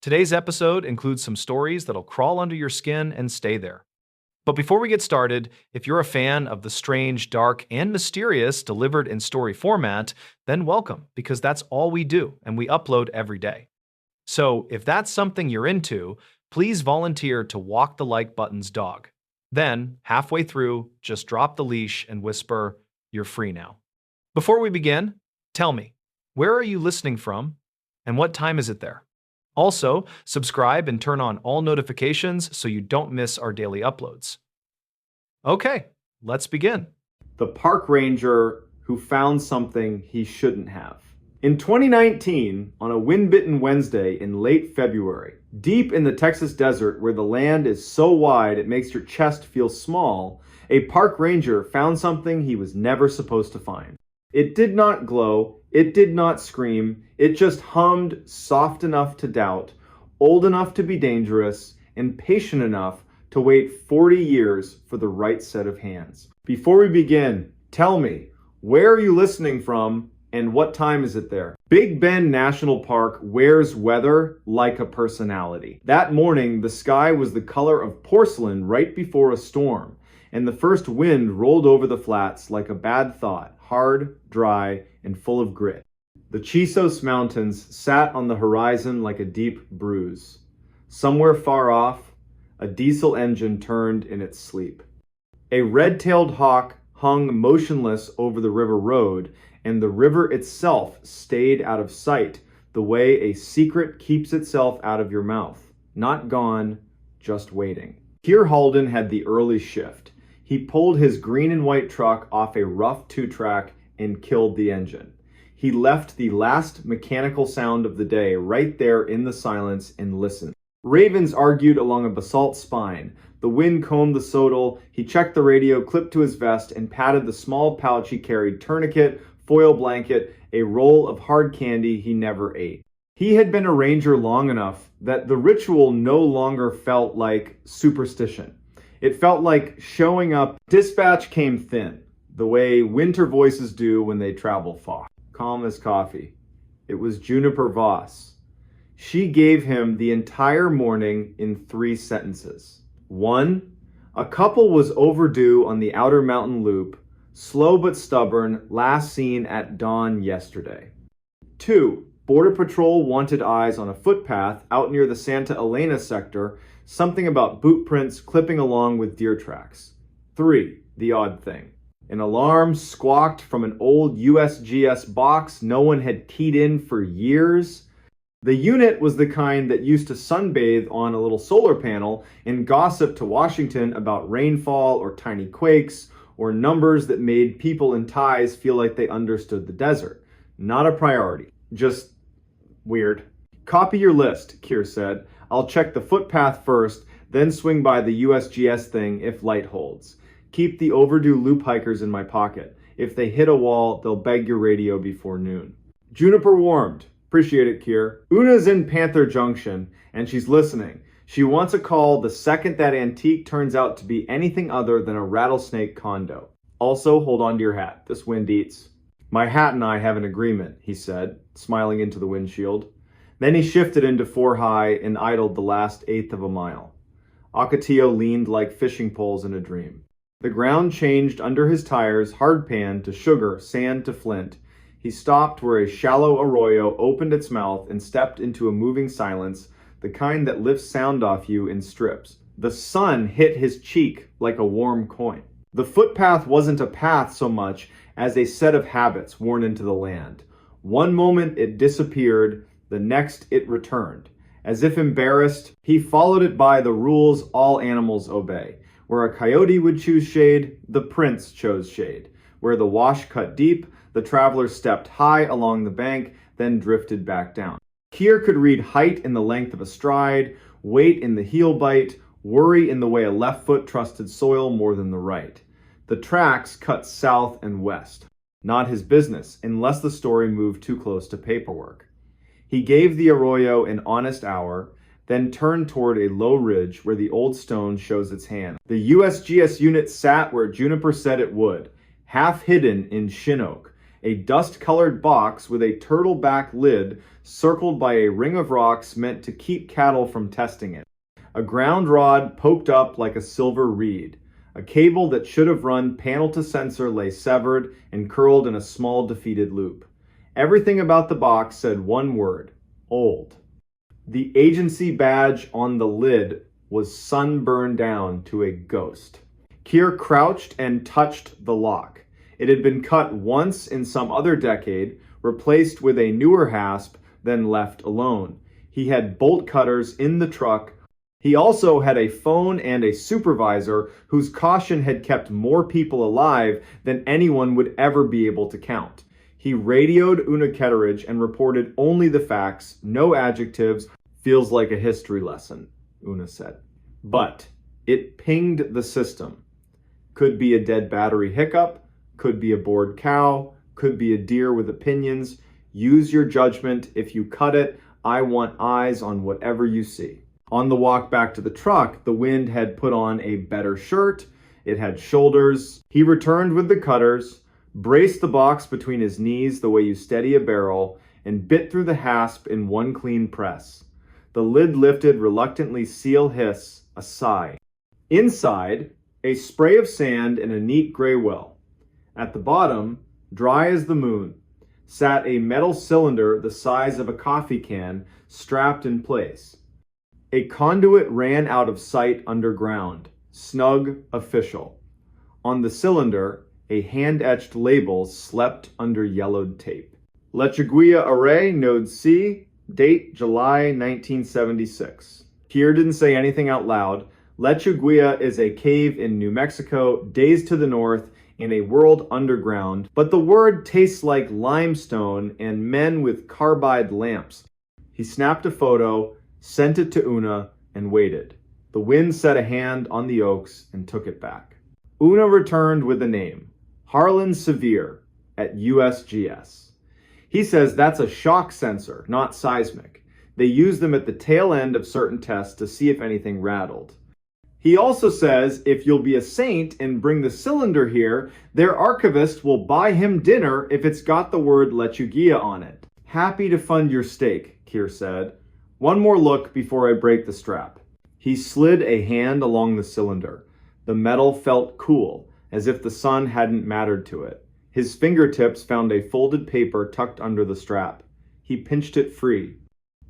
Today's episode includes some stories that'll crawl under your skin and stay there. But before we get started, if you're a fan of the strange, dark, and mysterious delivered in story format, then welcome, because that's all we do and we upload every day. So if that's something you're into, please volunteer to walk the like button's dog. Then, halfway through, just drop the leash and whisper, "You're free now." Before we begin, tell me, where are you listening from and what time is it there? Also, subscribe and turn on all notifications so you don't miss our daily uploads. Okay, let's begin. The park ranger who found something he shouldn't have. In 2019, on a wind-bitten Wednesday in late February, deep in the Texas desert where the land is so wide it makes your chest feel small, a park ranger found something he was never supposed to find. It did not glow, it did not scream, it just hummed soft enough to doubt, old enough to be dangerous, and patient enough to wait 40 years for the right set of hands. Before we begin, tell me, where are you listening from and what time is it there? Big Bend National Park wears weather like a personality. That morning, the sky was the color of porcelain right before a storm, and the first wind rolled over the flats like a bad thought, hard, dry, and full of grit. The Chisos Mountains sat on the horizon like a deep bruise. Somewhere far off, a diesel engine turned in its sleep. A red-tailed hawk hung motionless over the river road, and the river itself stayed out of sight, the way a secret keeps itself out of your mouth. Not gone, just waiting. Kier Halden had the early shift. He pulled his green and white truck off a rough two-track and killed the engine. He left the last mechanical sound of the day right there in the silence and listened. Ravens argued along a basalt spine. The wind combed the sodal. He checked the radio, clipped to his vest, and patted the small pouch he carried, tourniquet, foil blanket, a roll of hard candy he never ate. He had been a ranger long enough that the ritual no longer felt like superstition. It felt like showing up. Dispatch came thin, the way winter voices do when they travel far. Calm as coffee. It was Juniper Voss. She gave him the entire morning in 3 sentences. 1. A couple was overdue on the outer mountain loop, slow but stubborn, last seen at dawn yesterday. 2. Border Patrol wanted eyes on a footpath out near the Santa Elena sector, something about boot prints clipping along with deer tracks. 3. The odd thing. An alarm squawked from an old USGS box no one had keyed in for years. The unit was the kind that used to sunbathe on a little solar panel and gossip to Washington about rainfall or tiny quakes or numbers that made people in ties feel like they understood the desert. Not a priority. Just weird. Copy your list, Kier said. I'll check the footpath first, then swing by the USGS thing if light holds. Keep the overdue loop hikers in my pocket. If they hit a wall, they'll beg your radio before noon. Juniper warmed. Appreciate it, Kier. Una's in Panther Junction, and she's listening. She wants a call the second that antique turns out to be anything other than a rattlesnake condo. Also, hold on to your hat. This wind eats. My hat and I have an agreement, he said, smiling into the windshield. Then he shifted into 4 high and idled the last 1/8 of a mile. Ocotillo leaned like fishing poles in a dream. The ground changed under his tires, hard pan to sugar, sand to flint. He stopped where a shallow arroyo opened its mouth and stepped into a moving silence, the kind that lifts sound off you in strips. The sun hit his cheek like a warm coin. The footpath wasn't a path so much as a set of habits worn into the land. One moment it disappeared, the next it returned. As if embarrassed, he followed it by the rules all animals obey. Where a coyote would choose shade, the prince chose shade. Where the wash cut deep, the traveler stepped high along the bank, then drifted back down. Kier could read height in the length of a stride, weight in the heel bite, worry in the way a left foot trusted soil more than the right. The tracks cut south and west. Not his business, unless the story moved too close to paperwork. He gave the arroyo an honest hour, then turned toward a low ridge where the old stone shows its hand. The USGS unit sat where Juniper said it would, half hidden in shin oak, a dust-colored box with a turtle-back lid circled by a ring of rocks meant to keep cattle from testing it. A ground rod poked up like a silver reed. A cable that should have run panel to sensor lay severed and curled in a small defeated loop. Everything about the box said one word: old. The agency badge on the lid was sunburned down to a ghost. Keir crouched and touched the lock. It had been cut once in some other decade, replaced with a newer hasp, then left alone. He had bolt cutters in the truck. He also had a phone and a supervisor whose caution had kept more people alive than anyone would ever be able to count. He radioed Una Ketteridge and reported only the facts, no adjectives. Feels like a history lesson, Una said. But it pinged the system. Could be a dead battery hiccup, could be a bored cow, could be a deer with opinions. Use your judgment. If you cut it, I want eyes on whatever you see. On the walk back to the truck, the wind had put on a better shirt. It had shoulders. He returned with the cutters, braced the box between his knees the way you steady a barrel, and bit through the hasp in one clean press. The lid lifted, reluctantly, seal hiss, a sigh. Inside, a spray of sand in a neat gray well. At the bottom, dry as the moon, sat a metal cylinder the size of a coffee can, strapped in place. A conduit ran out of sight underground, snug, official. On the cylinder, a hand-etched label slept under yellowed tape. Lechuguilla Array, Node C, date July 1976. Keir didn't say anything out loud. Lechuguilla is a cave in New Mexico, days to the north, in a world underground, but the word tastes like limestone and men with carbide lamps. He snapped a photo, sent it to Una, and waited. The wind set a hand on the oaks and took it back. Una returned with a name, Harlan Sevier, at USGS. He says that's a shock sensor, not seismic. They use them at the tail end of certain tests to see if anything rattled. He also says if you'll be a saint and bring the cylinder here, their archivist will buy him dinner if it's got the word Lechuguilla on it. Happy to fund your stake, Keir said. One more look before I break the strap. He slid a hand along the cylinder. The metal felt cool, as if the sun hadn't mattered to it. His fingertips found a folded paper tucked under the strap. He pinched it free.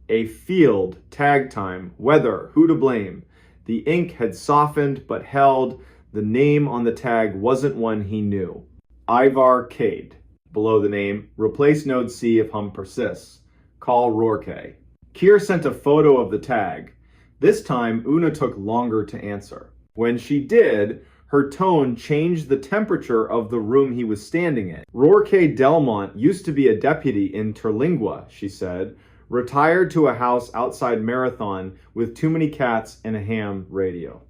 A field, tag time, weather, who to blame. The ink had softened but held. The name on the tag wasn't one he knew. Ivar Cade. Below the name, replace node C if hum persists. Call Rourke. Keir sent a photo of the tag. This time, Una took longer to answer. When she did, her tone changed the temperature of the room he was standing in. Rourke Delmont used to be a deputy in Terlingua, she said, retired to a house outside Marathon with too many cats and a ham radio.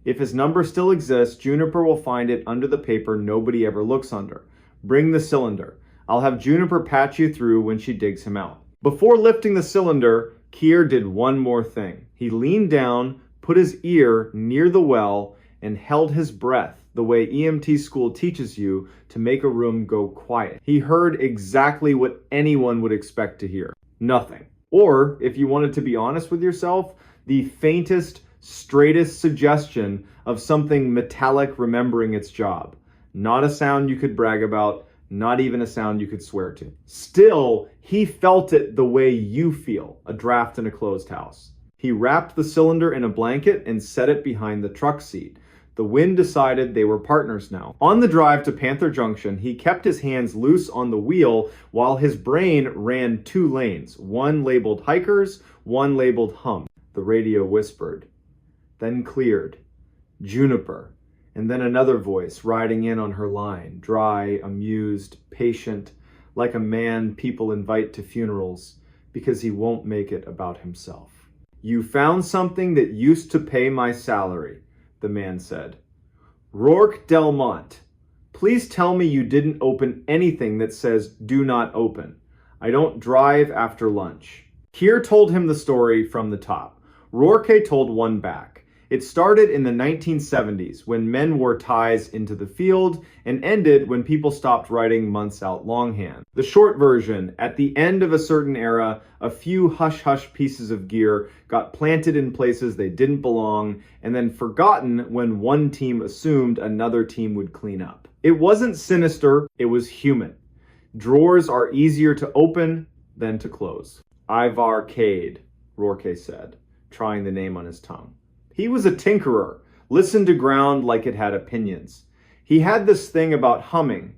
If his number still exists, Juniper will find it under the paper nobody ever looks under. Bring the cylinder. I'll have Juniper patch you through when she digs him out. Before lifting the cylinder, Keir did one more thing. He leaned down, put his ear near the well, and held his breath the way EMT school teaches you to make a room go quiet. He heard exactly what anyone would expect to hear. Nothing. Or, if you wanted to be honest with yourself, the faintest, straightest suggestion of something metallic remembering its job. Not a sound you could brag about, not even a sound you could swear to. Still, he felt it the way you feel, a draft in a closed house. He wrapped the cylinder in a blanket and set it behind the truck seat. The wind decided they were partners now. On the drive to Panther Junction, he kept his hands loose on the wheel while his brain ran two lanes, one labeled hikers, one labeled hum. The radio whispered, then cleared. Juniper. And then another voice riding in on her line, dry, amused, patient, like a man people invite to funerals because he won't make it about himself. You found something that used to pay my salary, the man said. Rourke Delmont, please tell me you didn't open anything that says do not open. I don't drive after lunch. Keir told him the story from the top. Rourke told one back. It started in the 1970s when men wore ties into the field and ended when people stopped writing months out longhand. The short version, at the end of a certain era, a few hush-hush pieces of gear got planted in places they didn't belong and then forgotten when one team assumed another team would clean up. It wasn't sinister, it was human. Drawers are easier to open than to close. Ivarcade, Rourke said, trying the name on his tongue. He was a tinkerer, listened to ground like it had opinions. He had this thing about humming.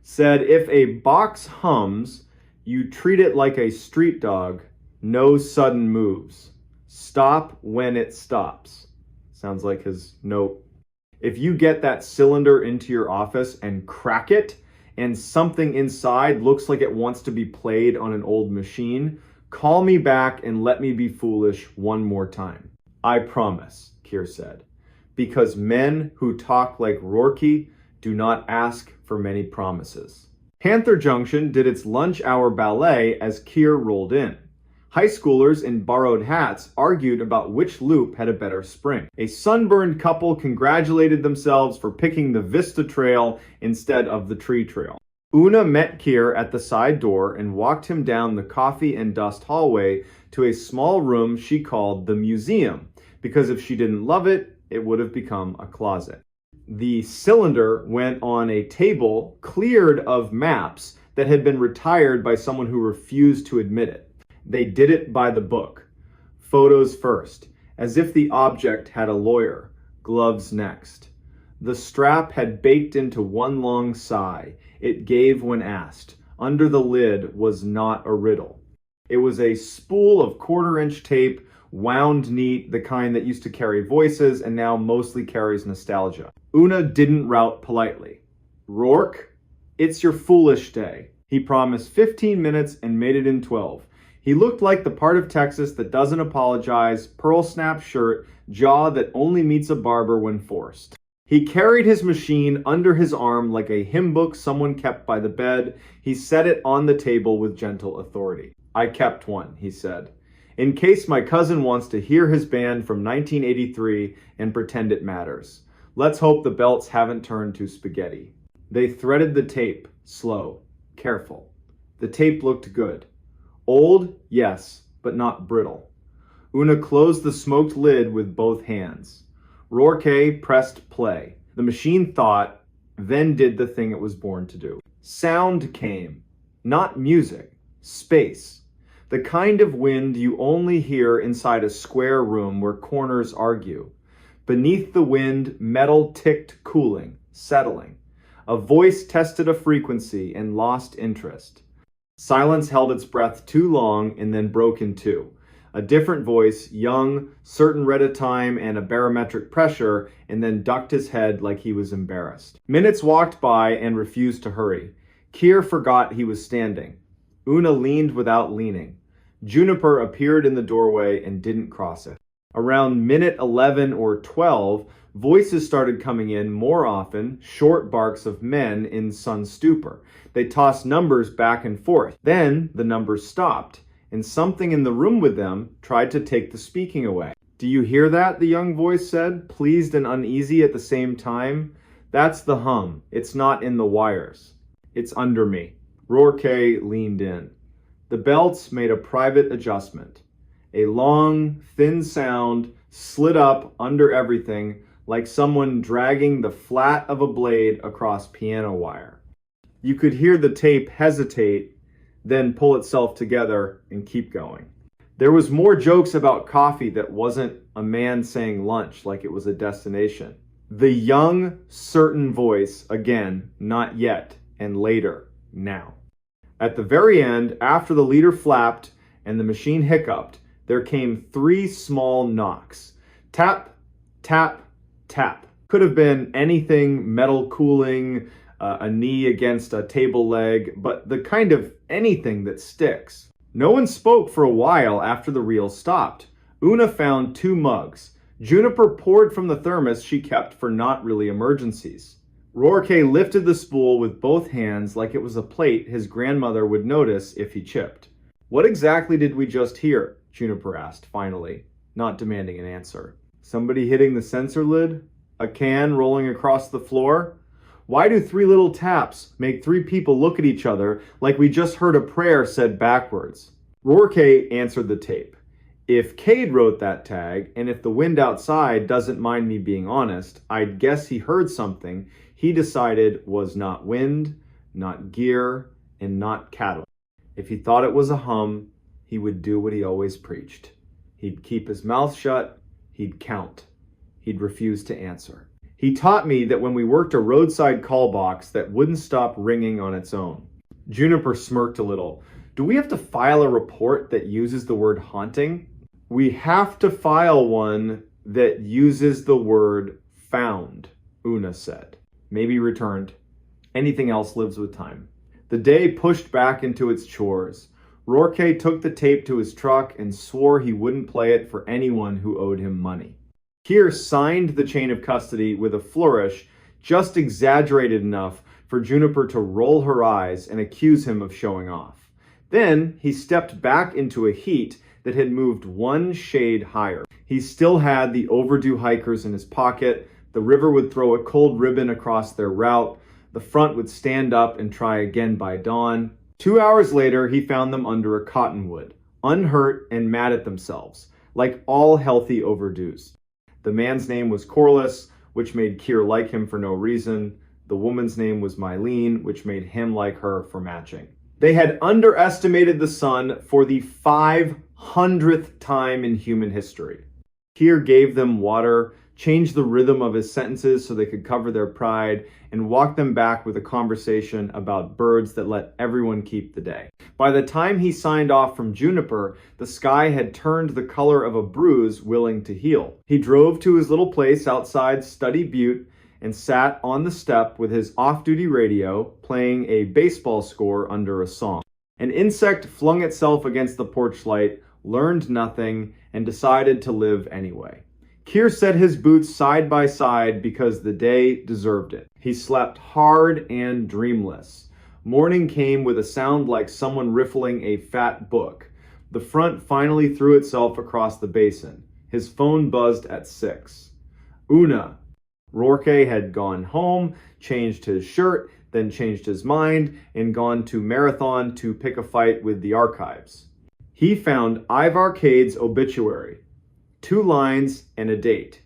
Said if a box hums, you treat it like a street dog, no sudden moves. Stop when it stops. Sounds like his note. If you get that cylinder into your office and crack it, and something inside looks like it wants to be played on an old machine, call me back and let me be foolish one more time. I promise, Keir said, because men who talk like Rourke do not ask for many promises. Panther Junction did its lunch hour ballet as Keir rolled in. High schoolers in borrowed hats argued about which loop had a better spring. A sunburned couple congratulated themselves for picking the Vista Trail instead of the tree trail. Una met Keir at the side door and walked him down the coffee and dust hallway to a small room she called the museum, because if she didn't love it, it would have become a closet. The cylinder went on a table cleared of maps that had been retired by someone who refused to admit it. They did it by the book. Photos first, as if the object had a lawyer. Gloves next. The strap had baked into one long sigh. It gave when asked. Under the lid was not a riddle. It was a spool of quarter-inch tape, wound neat, the kind that used to carry voices and now mostly carries nostalgia. Una didn't rout politely. Rourke, it's your foolish day. He promised 15 minutes and made it in 12. He looked like the part of Texas that doesn't apologize, pearl snap shirt, jaw that only meets a barber when forced. He carried his machine under his arm like a hymn book someone kept by the bed. He set it on the table with gentle authority. I kept one, he said, in case my cousin wants to hear his band from 1983 and pretend it matters. Let's hope the belts haven't turned to spaghetti. They threaded the tape, slow, careful. The tape looked good. Old, yes, but not brittle. Una closed the smoked lid with both hands. Rourke pressed play. The machine thought, then did the thing it was born to do. Sound came. Not music. Space. The kind of wind you only hear inside a square room where corners argue. Beneath the wind, metal ticked cooling, settling. A voice tested a frequency and lost interest. Silence held its breath too long and then broke in two. A different voice, young, certain read a time and a barometric pressure, and then ducked his head like he was embarrassed. Minutes walked by and refused to hurry. Keir forgot he was standing. Una leaned without leaning. Juniper appeared in the doorway and didn't cross it. Around minute 11 or 12, voices started coming in more often, short barks of men in sun stupor. They tossed numbers back and forth. Then the numbers stopped, and something in the room with them tried to take the speaking away. Do you hear that? The young voice said, pleased and uneasy at the same time. That's the hum. It's not in the wires. It's under me. Rourke leaned in. The belts made a private adjustment. A long, thin sound slid up under everything like someone dragging the flat of a blade across piano wire. You could hear the tape hesitate, then pull itself together and keep going. There was more jokes about coffee that wasn't a man saying lunch like it was a destination. The young, certain voice, again, not yet, and later, now. At the very end, after the leader flapped and the machine hiccuped, there came 3 small knocks. Tap, tap, tap. Could have been anything, metal cooling, a knee against a table leg, but the kind of anything that sticks. No one spoke for a while after the reel stopped. Una found 2 mugs. Juniper poured from the thermos she kept for not really emergencies. Rourke lifted the spool with both hands like it was a plate his grandmother would notice if he chipped. What exactly did we just hear? Juniper asked finally, not demanding an answer. Somebody hitting the sensor lid? A can rolling across the floor? Why do 3 little taps make 3 people look at each other like we just heard a prayer said backwards? Rourke answered the tape. If Cade wrote that tag, and if the wind outside doesn't mind me being honest, I'd guess he heard something he decided was not wind, not gear, and not cattle. If he thought it was a hum, he would do what he always preached. He'd keep his mouth shut, he'd count. He'd refuse to answer. He taught me that when we worked a roadside call box that wouldn't stop ringing on its own. Juniper smirked a little. Do we have to file a report that uses the word haunting? We have to file one that uses the word found, Una said. Maybe returned. Anything else lives with time. The day pushed back into its chores. Rourke took the tape to his truck and swore he wouldn't play it for anyone who owed him money. Keir signed the chain of custody with a flourish just exaggerated enough for Juniper to roll her eyes and accuse him of showing off. Then he stepped back into a heat that had moved 1 shade higher. He still had the overdue hikers in his pocket. The river would throw a cold ribbon across their route. The front would stand up and try again by dawn. 2 hours later, he found them under a cottonwood, unhurt and mad at themselves, like all healthy overdues. The man's name was Corliss, which made Keir like him for no reason. The woman's name was Mylene, which made him like her for matching. They had underestimated the sun for the 500th time in human history. Keir gave them water, changed the rhythm of his sentences so they could cover their pride, and walked them back with a conversation about birds that let everyone keep the day. By the time he signed off from Juniper, the sky had turned the color of a bruise willing to heal. He drove to his little place outside Study Butte and sat on the step with his off-duty radio, playing a baseball score under a song. An insect flung itself against the porch light, learned nothing, and decided to live anyway. Keir set his boots side by side because the day deserved it. He slept hard and dreamless. Morning came with a sound like someone riffling a fat book. The front finally threw itself across the basin. His phone buzzed at 6. Una. Rourke had gone home, changed his shirt, then changed his mind, and gone to Marathon to pick a fight with the archives. He found Ivar Cade's obituary. 2 lines and a date.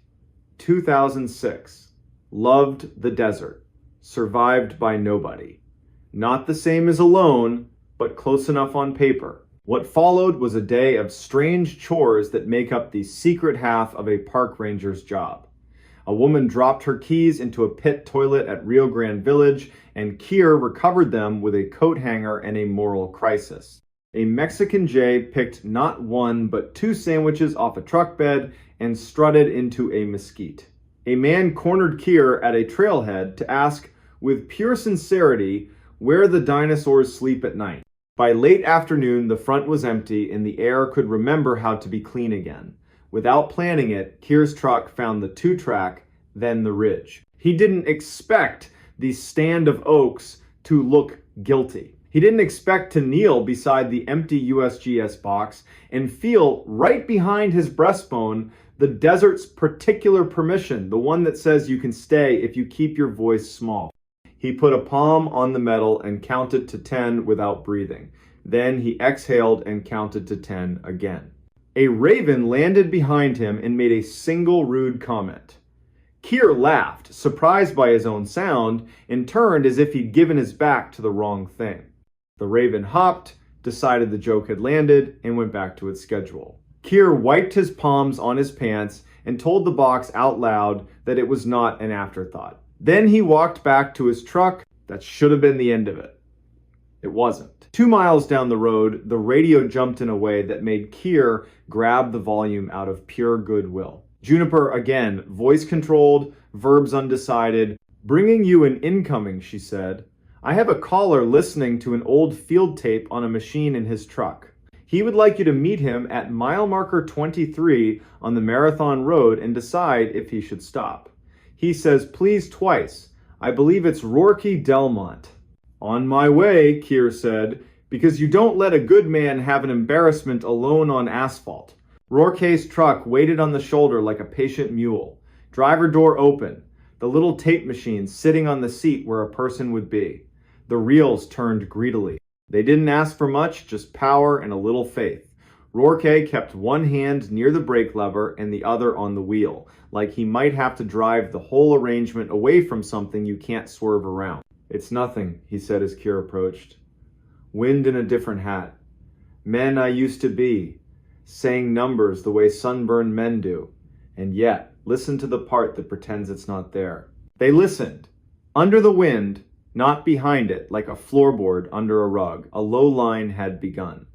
2006. Loved the desert. Survived by nobody. Not the same as alone, but close enough on paper. What followed was a day of strange chores that make up the secret half of a park ranger's job. A woman dropped her keys into a pit toilet at Rio Grande Village, and Keir recovered them with a coat hanger and a moral crisis. A Mexican Jay picked not 1 but 2 sandwiches off a truck bed and strutted into a mesquite. A man cornered Keir at a trailhead to ask, with pure sincerity, where the dinosaurs sleep at night. By late afternoon, the front was empty and the air could remember how to be clean again. Without planning it, Keir's truck found the 2-track, then the ridge. He didn't expect the stand of oaks to look guilty. He didn't expect to kneel beside the empty USGS box and feel right behind his breastbone the desert's particular permission, the one that says you can stay if you keep your voice small. He put a palm on the metal and counted to 10 without breathing. Then he exhaled and counted to 10 again. A raven landed behind him and made a single rude comment. Keir laughed, surprised by his own sound, and turned as if he'd given his back to the wrong thing. The raven hopped, decided the joke had landed, and went back to its schedule. Keir wiped his palms on his pants and told the box out loud that it was not an afterthought. Then he walked back to his truck. That should have been the end of it. It wasn't. 2 miles down the road, the radio jumped in a way that made Keir grab the volume out of pure goodwill. Juniper again, voice controlled, verbs undecided. Bringing you an incoming, she said. I have a caller listening to an old field tape on a machine in his truck. He would like you to meet him at mile marker 23 on the Marathon Road and decide if he should stop. He says please twice. I believe it's Rourke Delmont. On my way, Keir said, because you don't let a good man have an embarrassment alone on asphalt. Rourke's truck waited on the shoulder like a patient mule. Driver door open. The little tape machine sitting on the seat where a person would be. The reels turned greedily. They didn't ask for much, just power and a little faith. Rourke kept one hand near the brake lever and the other on the wheel, like he might have to drive the whole arrangement away from something you can't swerve around. "It's nothing," he said as Keir approached. "Wind in a different hat. Men I used to be, saying numbers the way sunburned men do. And yet, listen to the part that pretends it's not there." They listened. Under the wind, not behind it, like a floorboard under a rug, a low line had begun.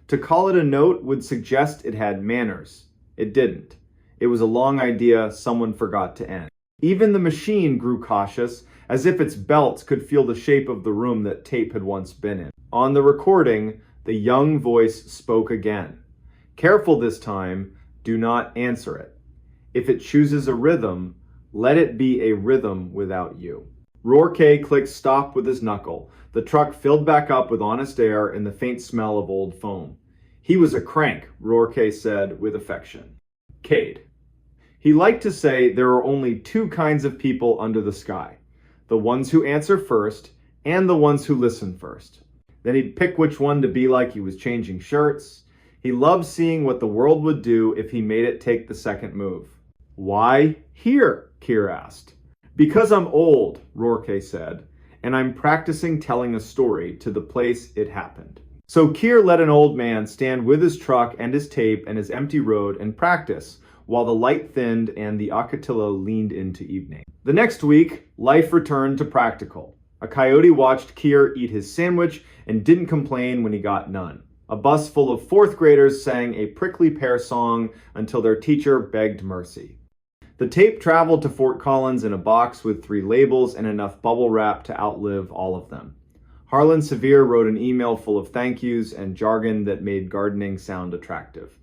To call it a note would suggest it had manners. It didn't. It was a long idea someone forgot to end. Even the machine grew cautious, as if its belts could feel the shape of the room that tape had once been in. On the recording, the young voice spoke again. "Careful this time, do not answer it. If it chooses a rhythm, let it be a rhythm without you." Rourke clicked stop with his knuckle. The truck filled back up with honest air and the faint smell of old foam. "He was a crank," Rourke said with affection. Cade. He liked to say there are only two kinds of people under the sky: the ones who answer first and the ones who listen first. Then he'd pick which one to be like he was changing shirts. He loved seeing what the world would do if he made it take the second move. "Why here?" Keir asked. "Because I'm old," Rourke said, "and I'm practicing telling a story to the place it happened." So Keir let an old man stand with his truck and his tape and his empty road and practice while the light thinned and the Ocatilla leaned into evening. The next week, life returned to practical. A coyote watched Keir eat his sandwich and didn't complain when he got none. A bus full of fourth graders sang a prickly pear song until their teacher begged mercy. The tape traveled to Fort Collins in a box with 3 labels and enough bubble wrap to outlive all of them. Harlan Sevier wrote an email full of thank yous and jargon that made gardening sound attractive.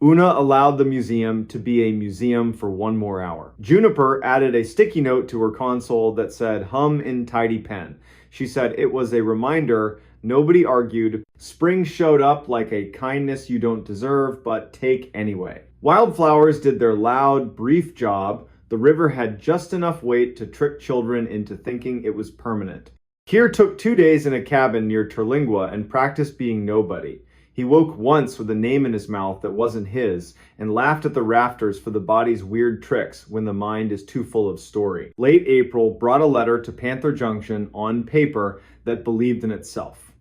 Una allowed the museum to be a museum for 1 more hour. Juniper added a sticky note to her console that said hum in tidy pen. She said it was a reminder. Nobody argued. Spring showed up like a kindness you don't deserve, but take anyway. Wildflowers did their loud, brief job. The river had just enough weight to trick children into thinking it was permanent. Keir took 2 days in a cabin near Terlingua and practiced being nobody. He woke once with a name in his mouth that wasn't his and laughed at the rafters for the body's weird tricks when the mind is too full of story. Late April brought a letter to Panther Junction on paper that believed in itself.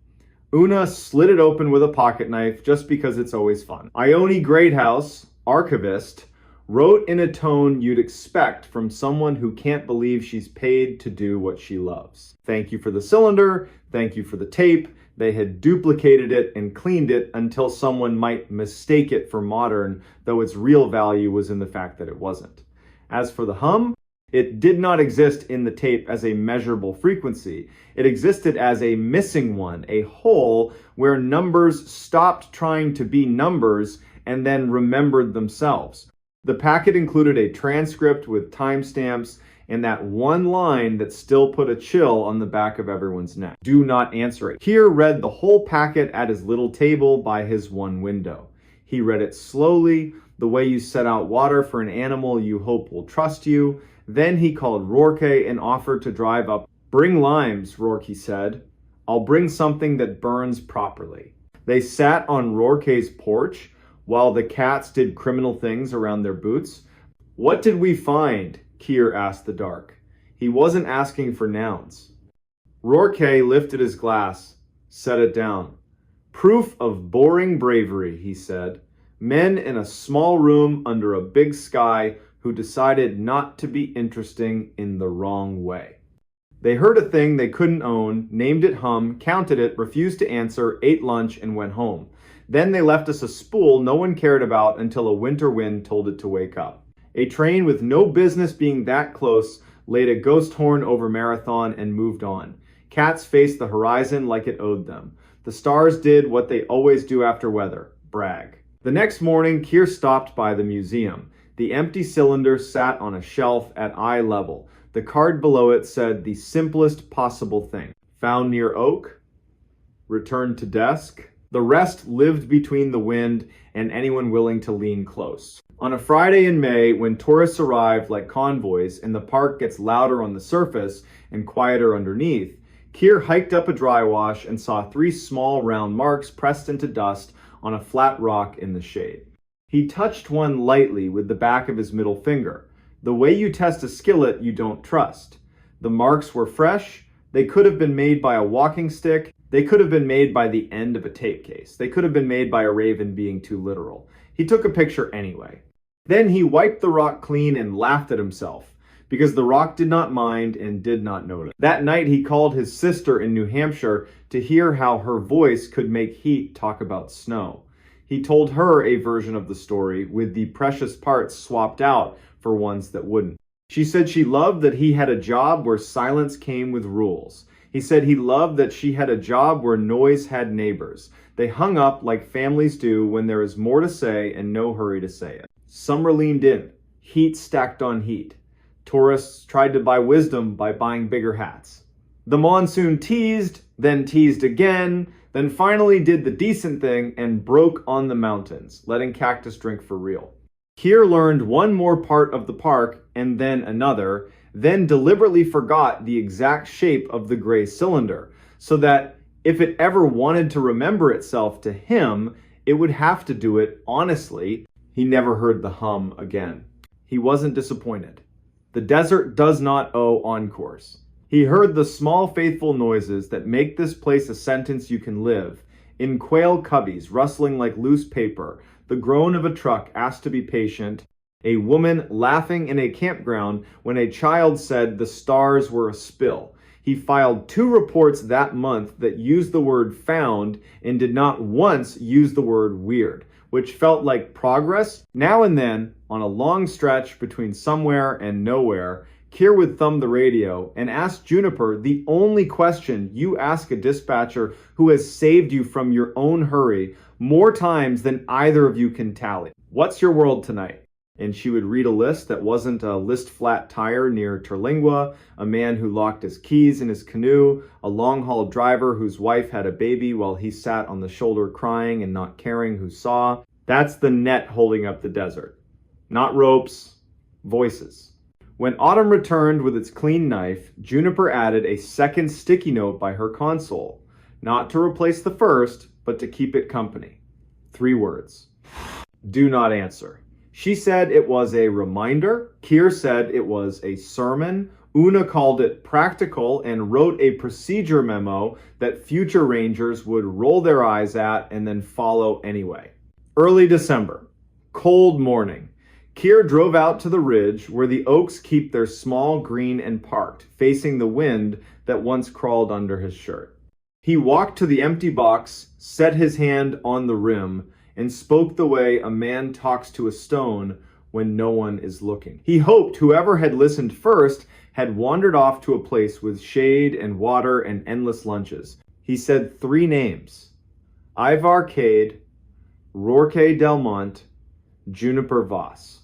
Una slid it open with a pocket knife just because it's always fun. Ione Greathouse, archivist, wrote in a tone you'd expect from someone who can't believe she's paid to do what she loves. Thank you for the cylinder, thank you for the tape. They had duplicated it and cleaned it until someone might mistake it for modern, though its real value was in the fact that it wasn't. As for the hum, it did not exist in the tape as a measurable frequency. It existed as a missing one, a hole where numbers stopped trying to be numbers and then remembered themselves. The packet included a transcript with timestamps and that one line that still put a chill on the back of everyone's neck. Do not answer it. Keir read the whole packet at his little table by his one window. He read it slowly, the way you set out water for an animal you hope will trust you. Then he called Rourke and offered to drive up. "Bring limes," Rourke said. "I'll bring something that burns properly." They sat on Rourke's porch while the cats did criminal things around their boots. "What did we find?" Keir asked the dark. He wasn't asking for nouns. Rourke lifted his glass, set it down. "Proof of boring bravery," he said. "Men in a small room under a big sky who decided not to be interesting in the wrong way." They heard a thing they couldn't own, named it hum, counted it, refused to answer, ate lunch, and went home. Then they left us a spool no one cared about until a winter wind told it to wake up. A train with no business being that close laid a ghost horn over Marathon and moved on. Cats faced the horizon like it owed them. The stars did what they always do after weather, brag. The next morning, Keir stopped by the museum. The empty cylinder sat on a shelf at eye level. The card below it said the simplest possible thing. Found near oak? Returned to desk? The rest lived between the wind and anyone willing to lean close. On a Friday in May, when tourists arrived like convoys and the park gets louder on the surface and quieter underneath, Keir hiked up a dry wash and saw 3 small round marks pressed into dust on a flat rock in the shade. He touched one lightly with the back of his middle finger. The way you test a skillet you don't trust. The marks were fresh. They could have been made by a walking stick. They could have been made by the end of a tape case. They could have been made by a raven being too literal. He took a picture anyway. Then he wiped the rock clean and laughed at himself, because the rock did not mind and did not notice. That night he called his sister in New Hampshire to hear how her voice could make heat talk about snow. He told her a version of the story with the precious parts swapped out for ones that wouldn't. She said she loved that he had a job where silence came with rules. He said he loved that she had a job where noise had neighbors. They hung up like families do when there is more to say and no hurry to say it. Summer leaned in, heat stacked on heat. Tourists tried to buy wisdom by buying bigger hats. The monsoon teased, then teased again, then finally did the decent thing and broke on the mountains, letting cactus drink for real. Keir learned one more part of the park and then another, then deliberately forgot the exact shape of the gray cylinder, so that if it ever wanted to remember itself to him, it would have to do it honestly. He never heard the hum again. He wasn't disappointed. The desert does not owe encores. He heard the small faithful noises that make this place a sentence you can live. In quail cubbies rustling like loose paper, the groan of a truck asked to be patient, a woman laughing in a campground when a child said the stars were a spill. He filed 2 reports that month that used the word found and did not once use the word weird, which felt like progress. Now and then, on a long stretch between somewhere and nowhere, Keir would thumb the radio and ask Juniper the only question you ask a dispatcher who has saved you from your own hurry more times than either of you can tally. What's your world tonight? And she would read a list that wasn't a list flat tire near Terlingua, a man who locked his keys in his canoe, a long-haul driver whose wife had a baby while he sat on the shoulder crying and not caring who saw. That's the net holding up the desert. Not ropes, voices. When autumn returned with its clean knife, Juniper added a second sticky note by her console, not to replace the first, but to keep it company. 3 words. Do not answer. She said it was a reminder. Keir said it was a sermon. Una called it practical and wrote a procedure memo that future rangers would roll their eyes at and then follow anyway. Early December. Cold morning. Keir drove out to the ridge where the oaks keep their small green and parked, facing the wind that once crawled under his shirt. He walked to the empty box, set his hand on the rim, and spoke the way a man talks to a stone when no one is looking. He hoped whoever had listened first had wandered off to a place with shade and water and endless lunches. He said 3 names: Ivar Cade, Rourke Delmont, Juniper Voss.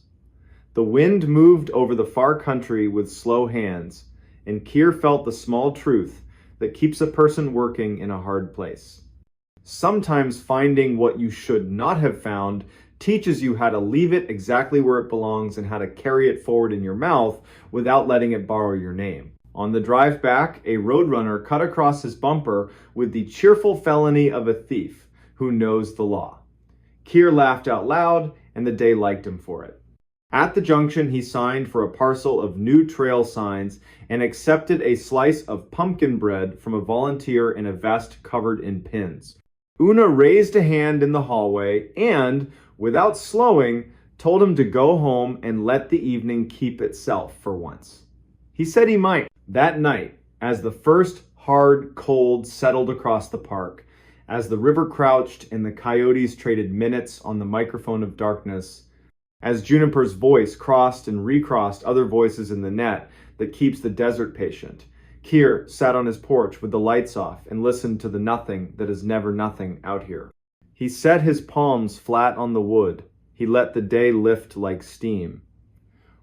The wind moved over the far country with slow hands, and Keir felt the small truth that keeps a person working in a hard place. Sometimes finding what you should not have found teaches you how to leave it exactly where it belongs and how to carry it forward in your mouth without letting it borrow your name. On the drive back, a roadrunner cut across his bumper with the cheerful felony of a thief who knows the law. Keir laughed out loud, and the day liked him for it. At the junction, he signed for a parcel of new trail signs and accepted a slice of pumpkin bread from a volunteer in a vest covered in pins. Una raised a hand in the hallway and, without slowing, told him to go home and let the evening keep itself for once. He said he might. That night, as the first hard cold settled across the park, as the river crouched and the coyotes traded minutes on the microphone of darkness, as Juniper's voice crossed and recrossed other voices in the net that keeps the desert patient, Keir sat on his porch with the lights off and listened to the nothing that is never nothing out here. He set his palms flat on the wood. He let the day lift like steam.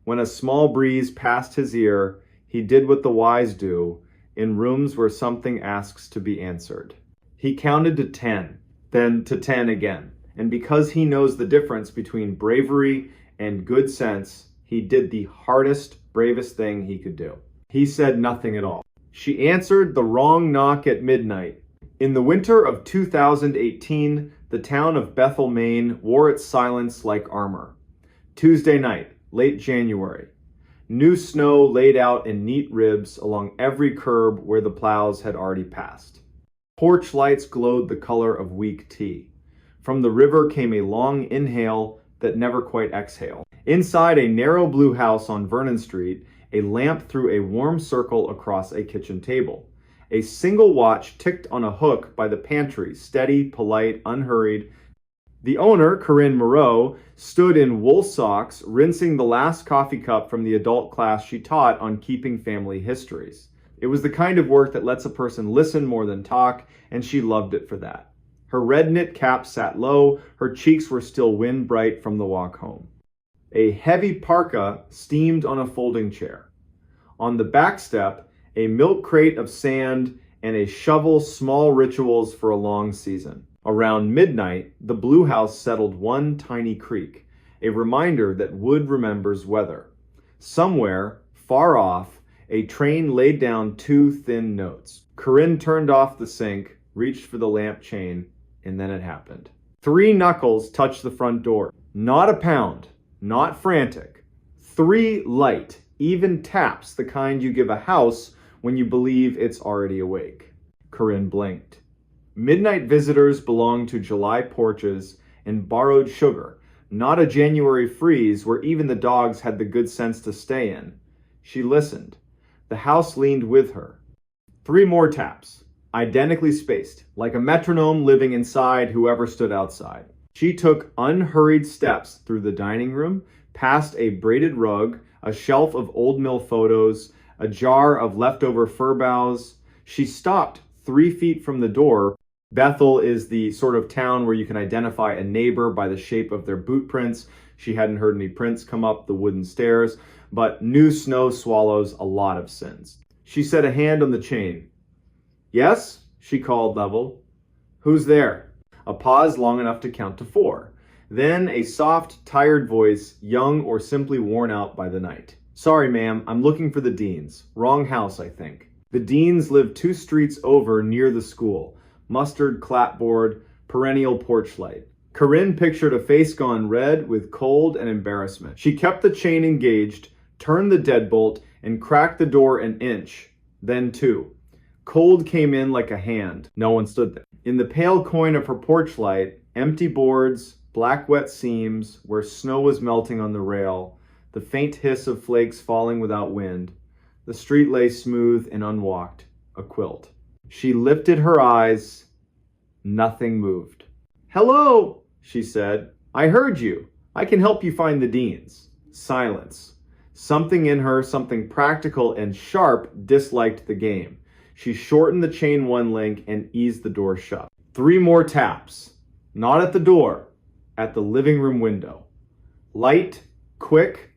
When a small breeze passed his ear, he did what the wise do in rooms where something asks to be answered. He counted to 10, then to 10 again. And because he knows the difference between bravery and good sense, he did the hardest, bravest thing he could do. He said nothing at all. She answered the wrong knock at midnight. In the winter of 2018, the town of Bethel, Maine wore its silence like armor. Tuesday night, late January. New snow laid out in neat ribs along every curb where the plows had already passed. Porch lights glowed the color of weak tea. From the river came a long inhale that never quite exhaled. Inside a narrow blue house on Vernon Street, a lamp threw a warm circle across a kitchen table. A single watch ticked on a hook by the pantry, steady, polite, unhurried. The owner, Corinne Moreau, stood in wool socks, rinsing the last coffee cup from the adult class she taught on keeping family histories. It was the kind of work that lets a person listen more than talk, and she loved it for that. Her red knit cap sat low, her cheeks were still wind bright from the walk home. A heavy parka steamed on a folding chair. On the back step, a milk crate of sand and a shovel small rituals for a long season. Around midnight, the blue house settled one tiny creak, a reminder that wood remembers weather. Somewhere, far off, a train laid down two thin notes. Corinne turned off the sink, reached for the lamp chain, and then it happened. 3 knuckles touched the front door. Not a pound, not frantic. 3 light, even taps, the kind you give a house when you believe it's already awake. Corinne blinked. Midnight visitors belonged to July porches and borrowed sugar, not a January freeze where even the dogs had the good sense to stay in. She listened. The house leaned with her. 3 more taps, identically spaced, like a metronome living inside whoever stood outside. She took unhurried steps through the dining room, past a braided rug, a shelf of old mill photos, a jar of leftover fir boughs. She stopped 3 feet from the door. Bethel is the sort of town where you can identify a neighbor by the shape of their boot prints. She hadn't heard any prints come up the wooden stairs, but new snow swallows a lot of sins. She set a hand on the chain. "Yes?" she called level. "Who's there?" A pause long enough to count to 4. Then a soft, tired voice, young or simply worn out by the night. "Sorry, ma'am, I'm looking for the Deans. Wrong house, I think." The Deans lived 2 streets over near the school. Mustard clapboard, perennial porch light. Corinne pictured a face gone red with cold and embarrassment. She kept the chain engaged, turned the deadbolt, and cracked the door an inch, then 2. Cold came in like a hand. No one stood there. In the pale coin of her porch light, empty boards, black wet seams where snow was melting on the rail, the faint hiss of flakes falling without wind. The street lay smooth and unwalked, a quilt. She lifted her eyes. Nothing moved. "Hello," she said. "I heard you. I can help you find the Deans." Silence. Something in her, something practical and sharp, disliked the game. She shortened the chain 1 link and eased the door shut. 3 more taps. Not at the door, at the living room window. Light, quick,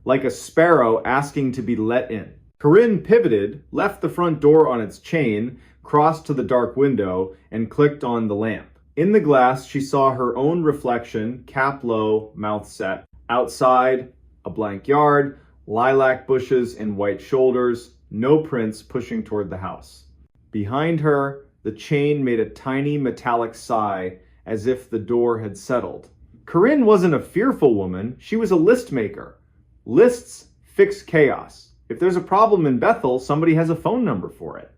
like a sparrow asking to be let in. Corinne pivoted, left the front door on its chain, crossed to the dark window, and clicked on the lamp. In the glass, she saw her own reflection, cap low, mouth set. Outside, a blank yard, lilac bushes and white shoulders, no prints pushing toward the house. Behind her, the chain made a tiny metallic sigh, as if the door had settled. Corinne wasn't a fearful woman, she was a list maker. Lists fix chaos. If there's a problem in Bethel, somebody has a phone number for it.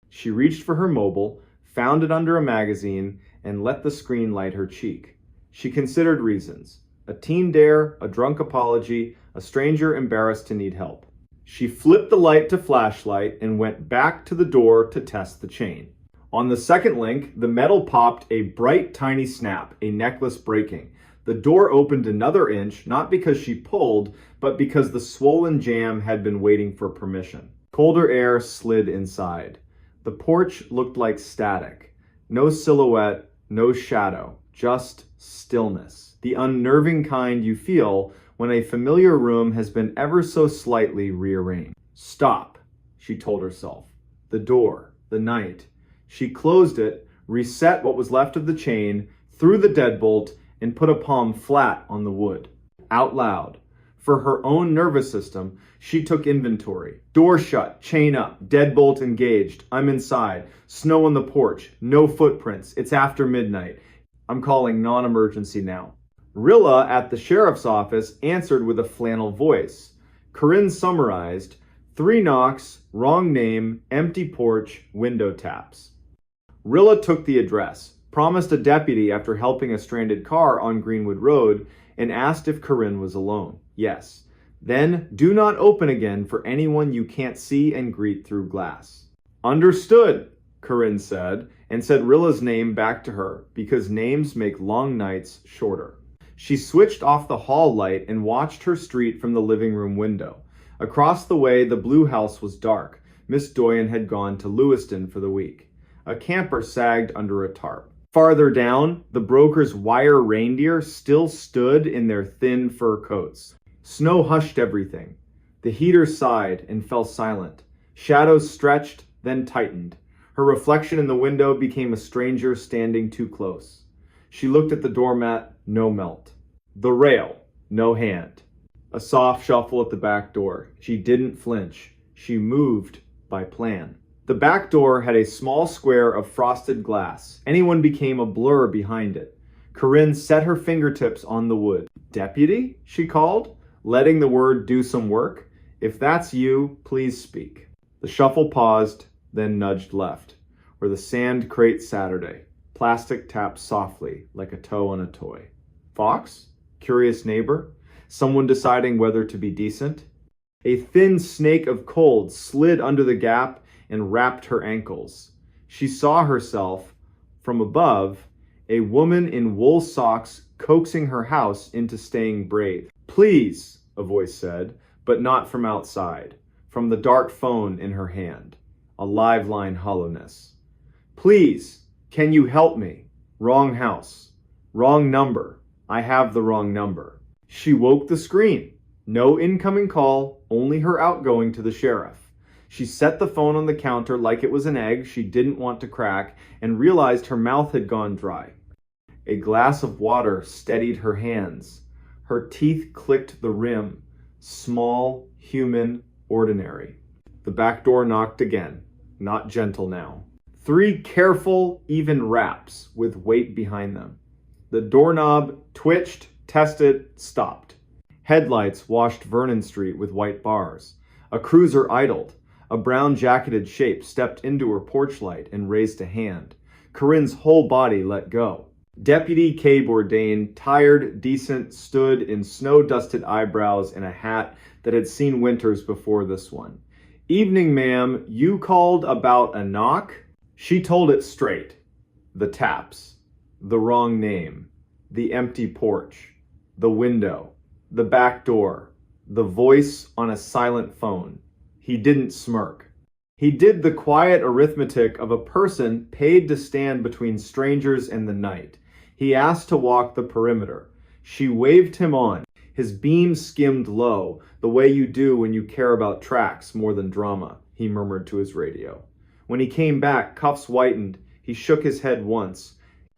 She reached for her mobile, found it under a magazine, and let the screen light her cheek. She considered reasons. A teen dare, a drunk apology, a stranger embarrassed to need help. She flipped the light to flashlight and went back to the door to test the chain. On the second link, the metal popped a bright tiny snap, a necklace breaking. The door opened another inch, not because she pulled, but because the swollen jam had been waiting for permission. Colder air slid inside. The porch looked like static. No silhouette, no shadow, just stillness. The unnerving kind you feel when a familiar room has been ever so slightly rearranged. "Stop," she told herself. The door, the night. She closed it, reset what was left of the chain, threw the deadbolt, and put a palm flat on the wood. Out loud. For her own nervous system, she took inventory. Door shut, chain up, deadbolt engaged. I'm inside. Snow on the porch. No footprints. It's after midnight. I'm calling non-emergency now. Rilla at the sheriff's office answered with a flannel voice. Corinne summarized, 3 knocks, wrong name, empty porch, window taps. Rilla took the address, promised a deputy after helping a stranded car on Greenwood Road, and asked if Corinne was alone. Yes. Then, do not open again for anyone you can't see and greet through glass. Understood, Corinne said, and said Rilla's name back to her, because names make long nights shorter. She switched off the hall light and watched her street from the living room window. Across the way, the blue house was dark. Miss Doyen had gone to Lewiston for the week. A camper sagged under a tarp. Farther down, the broker's wire reindeer still stood in their thin fur coats. Snow hushed everything. The heater sighed and fell silent. Shadows stretched, then tightened. Her reflection in the window became a stranger standing too close. She looked at the doormat, no melt. The rail, no hand. A soft shuffle at the back door. She didn't flinch. She moved by plan. The back door had a small square of frosted glass. Anyone became a blur behind it. Corinne set her fingertips on the wood. Deputy? She called, letting the word do some work. If that's you, please speak. The shuffle paused, then nudged left, where the sand crate Saturday. Plastic tapped softly, like a toe on a toy. Fox? Curious neighbor? Someone deciding whether to be decent? A thin snake of cold slid under the gap and wrapped her ankles. She saw herself, from above, a woman in wool socks coaxing her house into staying brave. Please, a voice said, but not from outside, from the dark phone in her hand, a live line hollowness. Please, can you help me? Wrong house. Wrong number. I have the wrong number. She woke the screen. No incoming call, only her outgoing to the sheriff. She set the phone on the counter like it was an egg she didn't want to crack and realized her mouth had gone dry. A glass of water steadied her hands. Her teeth clicked the rim. Small, human, ordinary. The back door knocked again. Not gentle now. 3 careful, even raps with weight behind them. The doorknob twitched, tested, stopped. Headlights washed Vernon Street with white bars. A cruiser idled. A brown-jacketed shape stepped into her porch light and raised a hand. Corinne's whole body let go. Deputy K. Bourdain, tired, decent, stood in snow-dusted eyebrows and a hat that had seen winters before this one. Evening, ma'am. You called about a knock? She told it straight. The taps. The wrong name. The empty porch. The window. The back door. The voice on a silent phone. He didn't smirk. He did the quiet arithmetic of a person paid to stand between strangers and the night. He asked to walk the perimeter. She waved him on. His beam skimmed low, the way you do when you care about tracks more than drama, he murmured to his radio. When he came back, cuffs whitened. He shook his head once.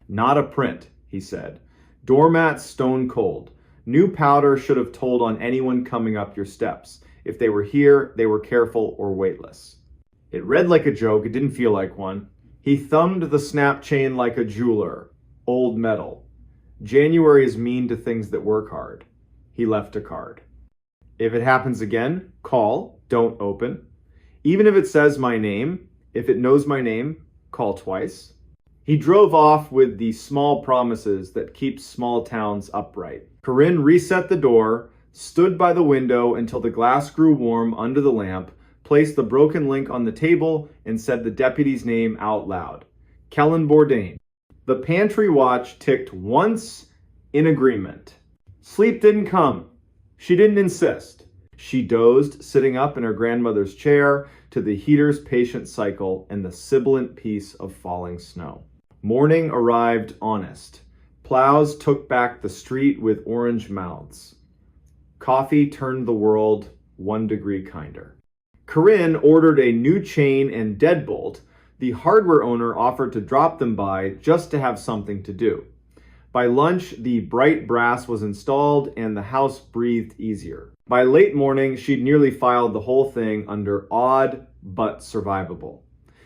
Not a print, he said. Doormat stone cold. New powder should have told on anyone coming up your steps. If they were here, they were careful or weightless. It read like a joke, it didn't feel like one. He thumbed the snap chain like a jeweler. Old metal. January is mean to things that work hard. He left a card. If it happens again, call, don't open. Even if it says my name, if it knows my name, call twice. He drove off with the small promises that keep small towns upright. Corinne reset the door, stood by the window until the glass grew warm under the lamp, placed the broken link on the table, and said the deputy's name out loud. Kellen Bourdain. The pantry watch ticked once in agreement. Sleep didn't come. She didn't insist. She dozed, sitting up in her grandmother's chair, to the heater's patient cycle and the sibilant peace of falling snow. Morning arrived honest. Plows took back the street with orange mouths. Coffee turned the world 1 degree kinder. Corinne ordered a new chain and deadbolt, The hardware owner offered to drop them by just to have something to do. By lunch, the bright brass was installed and the house breathed easier. By late morning, she'd nearly filed the whole thing under odd but survivable.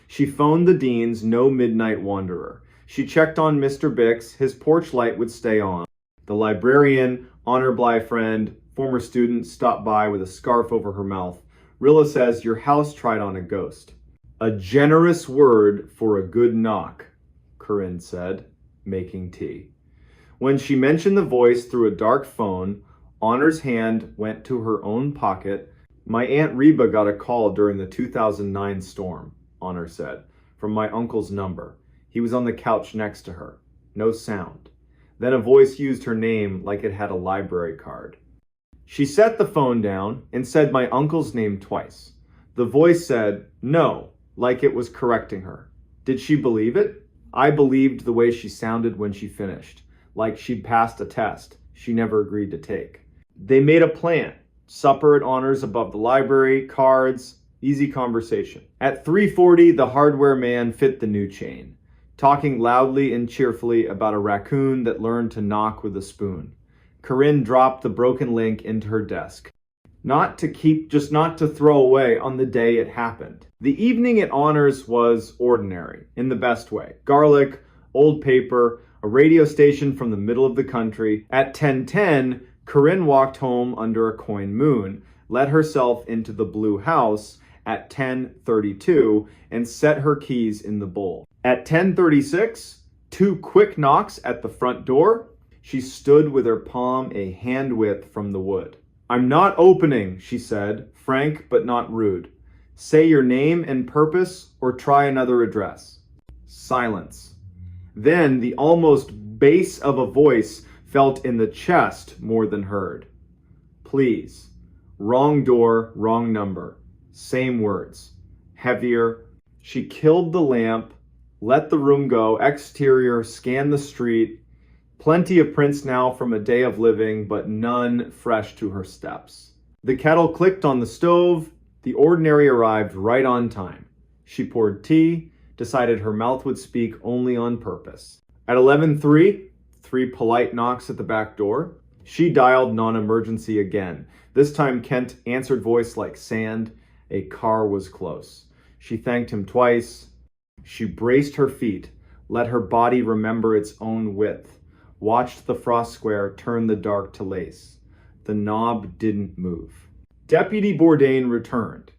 She phoned the dean's no midnight wanderer. She checked on Mr. Bix, his porch light would stay on. The librarian, honor Bly friend, former student stopped by with a scarf over her mouth. Rilla says your house tried on a ghost. A generous word for a good knock, Corinne said, making tea. When she mentioned the voice through a dark phone, Honor's hand went to her own pocket. My Aunt Reba got a call during the 2009 storm, Honor said, from my uncle's number. He was on the couch next to her. No sound. Then a voice used her name like it had a library card. She set the phone down and said my uncle's name twice. The voice said, no, like it was correcting her. Did she believe it? I believed the way she sounded when she finished, like she'd passed a test she never agreed to take. They made a plan. Supper at Honors above the library, cards, easy conversation. At 3:40, the hardware man fit the new chain, talking loudly and cheerfully about a raccoon that learned to knock with a spoon. Corinne dropped the broken link into her desk. Not to keep, just not to throw away on the day it happened. The evening at Honors was ordinary, in the best way. Garlic, old paper, a radio station from the middle of the country. At 10:10, Corinne walked home under a coin moon, let herself into the blue house at 10:32, and set her keys in the bowl. At 10:36, 2 quick knocks at the front door. She stood with her palm a hand width from the wood. I'm not opening, she said, frank but not rude. Say your name and purpose or try another address. Silence. Then the almost bass of a voice felt in the chest more than heard. Please. Wrong door, wrong number. Same words. Heavier. She killed the lamp, let the room go, exterior, scanned the street. Plenty of prints now from a day of living, but none fresh to her steps. The kettle clicked on the stove. The ordinary arrived right on time. She poured tea, decided her mouth would speak only on purpose. At 11:03, 3 polite knocks at the back door. She dialed non-emergency again. This time Kent answered voice like sand. A car was close. She thanked him twice. She braced her feet, let her body remember its own width, watched the frost square turn the dark to lace. The knob didn't move. Deputy Bourdain returned,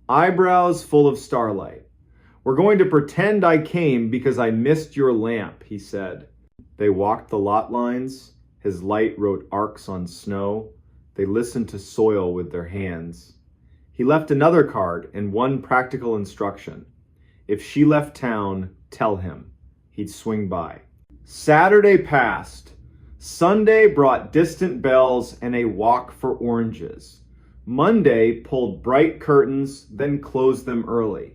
eyebrows full of starlight. We're going to pretend I came because I missed your lamp, he said. They walked the lot lines. His light wrote arcs on snow. They listened to soil with their hands. He left another card and one practical instruction. If she left town, tell him. He'd swing by. Saturday passed. Sunday brought distant bells and a walk for oranges. Monday pulled bright curtains, then closed them early.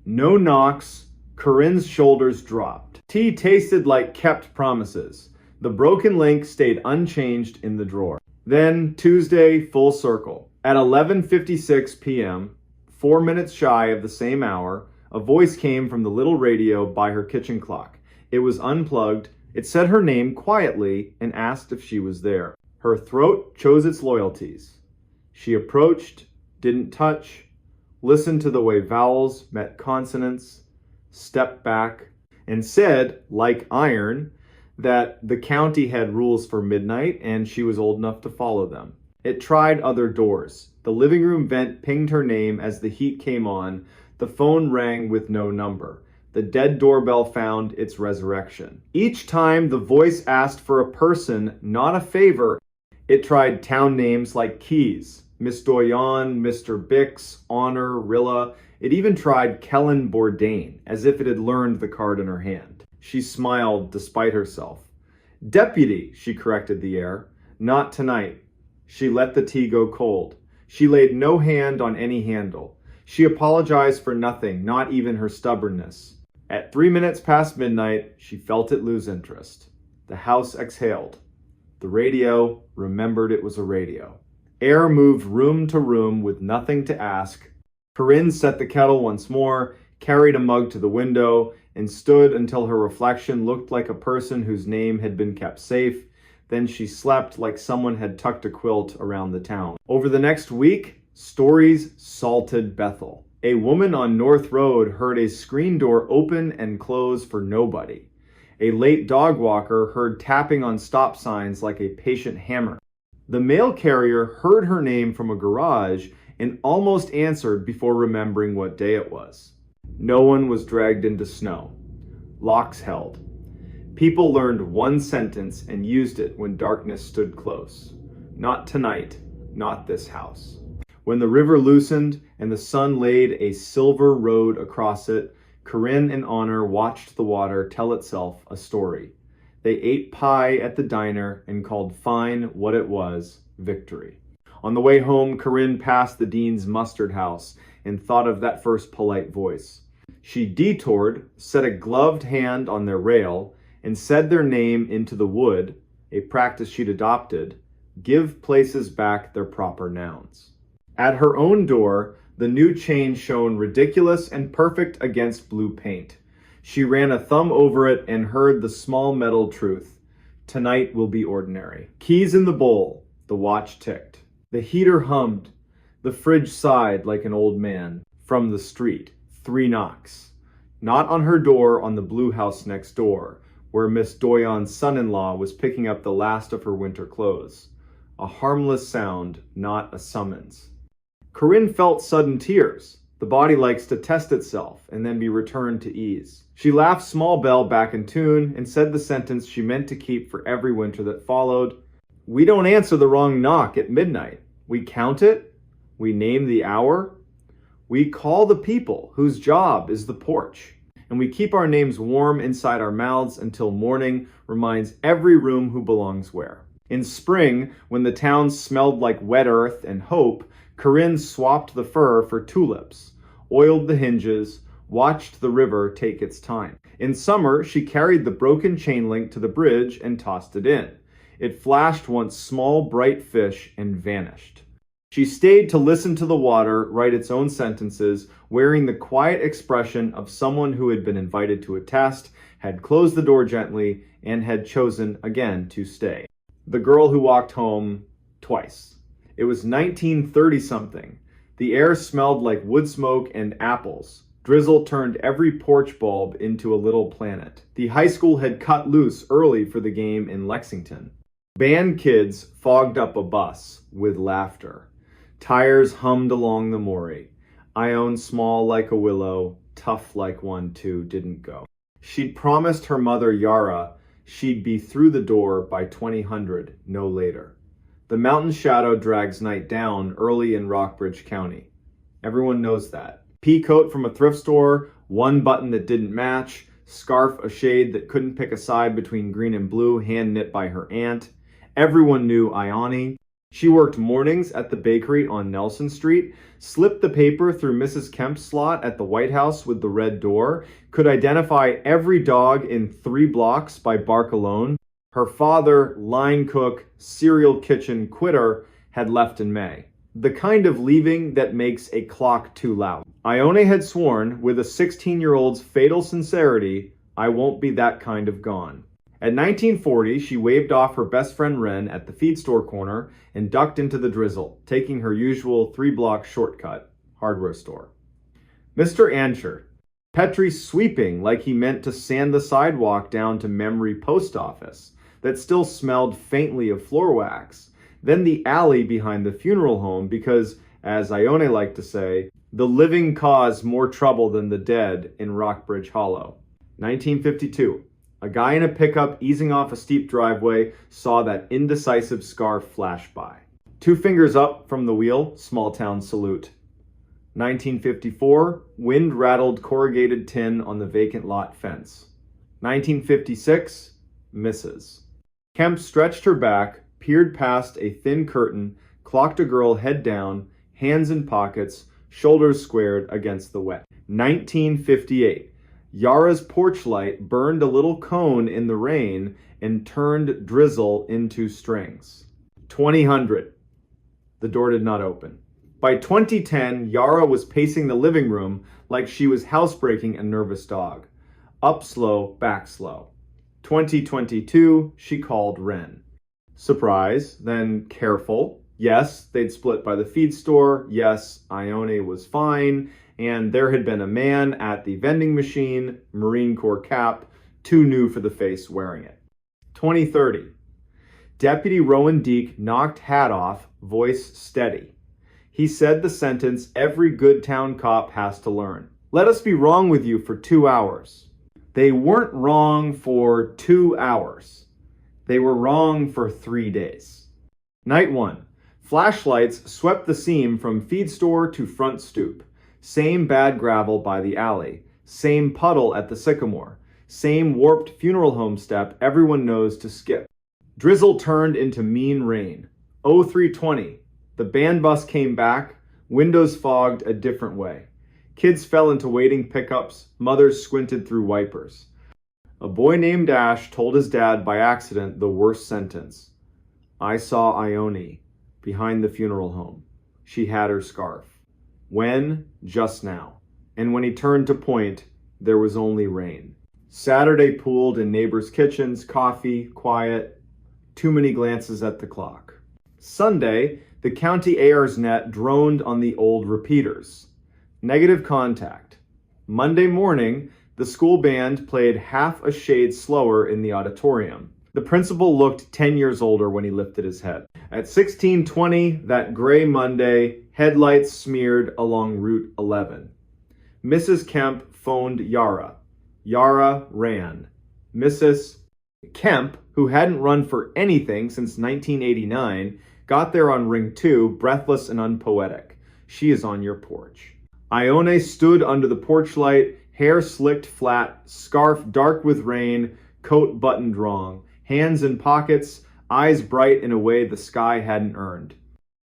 No knocks. Corinne's shoulders dropped. Tea tasted like kept promises. The broken link stayed unchanged in the drawer. Then Tuesday, full circle. At 11:56 p.m., 4 minutes shy of the same hour, a voice came from the little radio by her kitchen clock. It was unplugged. It said her name quietly and asked if she was there. Her throat chose its loyalties. She approached, didn't touch, listened to the way vowels met consonants, stepped back, and said, like iron, that the county had rules for midnight and she was old enough to follow them. It tried other doors. The living room vent pinged her name as the heat came on. The phone rang with no number. The dead doorbell found its resurrection. Each time the voice asked for a person, not a favor. It tried town names like Keys, Miss Doyon, Mr. Bix, Honor, Rilla. It even tried Kellen Bourdain, as if it had learned the card in her hand. She smiled despite herself. Deputy, she corrected the air. Not tonight. She let the tea go cold. She laid no hand on any handle. She apologized for nothing, not even her stubbornness. At 3 minutes past midnight, she felt it lose interest. The house exhaled. The radio remembered it was a radio. Air moved room to room with nothing to ask. Corinne set the kettle once more, carried a mug to the window, and stood until her reflection looked like a person whose name had been kept safe. Then she slept like someone had tucked a quilt around the town. Over the next week, stories salted Bethel. A woman on North Road heard a screen door open and close for nobody. A late dog walker heard tapping on stop signs like a patient hammer. The mail carrier heard her name from a garage and almost answered before remembering what day it was. No one was dragged into snow. Locks held. People learned one sentence and used it when darkness stood close. Not tonight, not this house. When the river loosened and the sun laid a silver road across it, Corinne and Honor watched the water tell itself a story. They ate pie at the diner and called fine what it was victory. On the way home, Corinne passed the Dean's Mustard House and thought of that first polite voice. She detoured, set a gloved hand on their rail, and said their name into the wood, a practice she'd adopted, give places back their proper nouns. At her own door, the new chain shone ridiculous and perfect against blue paint. She ran a thumb over it and heard the small metal truth. Tonight will be ordinary. Keys in the bowl. The watch ticked. The heater hummed. The fridge sighed like an old man. From the street, 3 knocks. Not on her door, on the blue house next door, where Miss Doyon's son-in-law was picking up the last of her winter clothes. A harmless sound, not a summons. Corinne felt sudden tears. The body likes to test itself and then be returned to ease. She laughed Small Bell back in tune and said the sentence she meant to keep for every winter that followed. We don't answer the wrong knock at midnight. We count it. We name the hour. We call the people whose job is the porch. And we keep our names warm inside our mouths until morning reminds every room who belongs where. In spring, when the town smelled like wet earth and hope, Corinne swapped the fur for tulips, oiled the hinges, watched the river take its time. In summer, she carried the broken chain link to the bridge and tossed it in. It flashed once small, bright fish and vanished. She stayed to listen to the water write its own sentences, wearing the quiet expression of someone who had been invited to a test, had closed the door gently, and had chosen again to stay. The girl who walked home twice. It was 1930-something. The air smelled like wood smoke and apples. Drizzle turned every porch bulb into a little planet. The high school had cut loose early for the game in Lexington. Band kids fogged up a bus with laughter. Tires hummed along the Maury. Ione small like a willow, tough like one too, didn't go. She'd promised her mother Yara she'd be through the door by 2000, no later. The mountain shadow drags night down early in Rockbridge County. Everyone knows that. Pea coat from a thrift store, one button that didn't match, scarf a shade that couldn't pick a side between green and blue, hand knit by her aunt. Everyone knew Ione. She worked mornings at the bakery on Nelson Street, slipped the paper through Mrs. Kemp's slot at the White House with the red door, could identify every dog in 3 blocks by bark alone. Her father, line cook, cereal kitchen quitter, had left in May. The kind of leaving that makes a clock too loud. Ione had sworn, with a 16-year-old's fatal sincerity, I won't be that kind of gone. At 1940, she waved off her best friend Wren at the feed store corner and ducked into the drizzle, taking her usual 3-block shortcut, hardware store. Mr. Ancher, Petrie sweeping like he meant to sand the sidewalk down to Memory Post Office that still smelled faintly of floor wax, then the alley behind the funeral home because, as Ione liked to say, the living cause more trouble than the dead in Rockbridge Hollow. 1952. A guy in a pickup easing off a steep driveway saw that indecisive scarf flash by. 2 fingers up from the wheel, small town salute. 1954, wind rattled corrugated tin on the vacant lot fence. 1956, misses. Kemp stretched her back, peered past a thin curtain, clocked a girl head down, hands in pockets, shoulders squared against the wet. 1958. Yara's porch light burned a little cone in the rain and turned drizzle into strings. 2000. The door did not open. By 2010, Yara was pacing the living room like she was housebreaking a nervous dog. Up slow, back slow. 2022, she called Ren. Surprise, then careful. Yes, they'd split by the feed store. Yes, Ione was fine. And there had been a man at the vending machine, Marine Corps cap, too new for the face wearing it. 2030. Deputy Rowan Deek knocked hat off, voice steady. He said the sentence every good town cop has to learn. Let us be wrong with you for 2 hours. They weren't wrong for 2 hours. They were wrong for 3 days. Night 1. Flashlights swept the seam from feed store to front stoop. Same bad gravel by the alley. Same puddle at the sycamore. Same warped funeral home step everyone knows to skip. Drizzle turned into mean rain. 0320. The band bus came back. Windows fogged a different way. Kids fell into waiting pickups. Mothers squinted through wipers. A boy named Ash told his dad by accident the worst sentence. I saw Ione behind the funeral home. She had her scarf. When? Just now. And when he turned to point, there was only rain. Saturday pooled in neighbors' kitchens, coffee, quiet, too many glances at the clock. Sunday, the county AR's net droned on the old repeaters. Negative contact. Monday morning, the school band played half a shade slower in the auditorium. The principal looked 10 years older when he lifted his head. At 16:20, that gray Monday, headlights smeared along Route 11. Mrs. Kemp phoned Yara. Yara ran. Mrs. Kemp, who hadn't run for anything since 1989, got there on ring 2, breathless and unpoetic. She is on your porch. Ione stood under the porch light, hair slicked flat, scarf dark with rain, coat buttoned wrong, hands in pockets, eyes bright in a way the sky hadn't earned.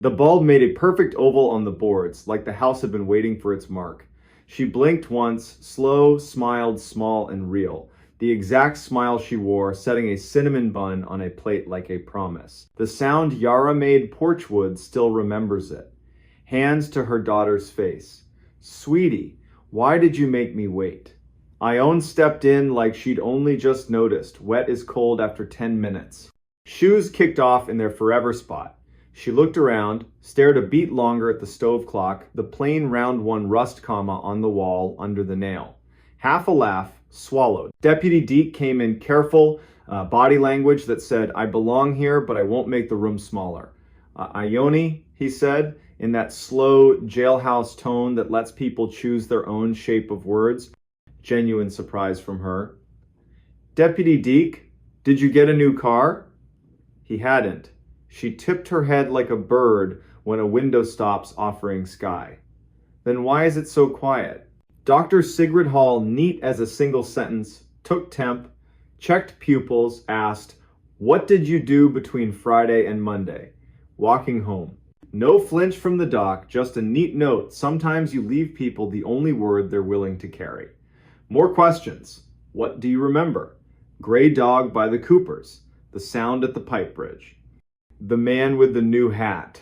The bulb made a perfect oval on the boards, like the house had been waiting for its mark. She blinked once, slow, smiled, small and real. The exact smile she wore, setting a cinnamon bun on a plate like a promise. The sound Yara made porchwood still remembers it. Hands to her daughter's face. Sweetie, why did you make me wait? Ione stepped in like she'd only just noticed, wet as cold after 10 minutes. Shoes kicked off in their forever spot. She looked around, stared a beat longer at the stove clock, the plain round one rust comma on the wall under the nail. Half a laugh, swallowed. Deputy Deek came in careful, body language that said, I belong here, but I won't make the room smaller. Ione, he said, in that slow jailhouse tone that lets people choose their own shape of words. Genuine surprise from her. Deputy Deek, did you get a new car? He hadn't. She tipped her head like a bird when a window stops offering sky. Then why is it so quiet? Dr. Sigrid Hall, neat as a single sentence, took temp, checked pupils, asked, what did you do between Friday and Monday? Walking home. No flinch from the doc, just a neat note. Sometimes you leave people the only word they're willing to carry. More questions. What do you remember? Gray dog by the Coopers. The sound at the pipe bridge. The man with the new hat.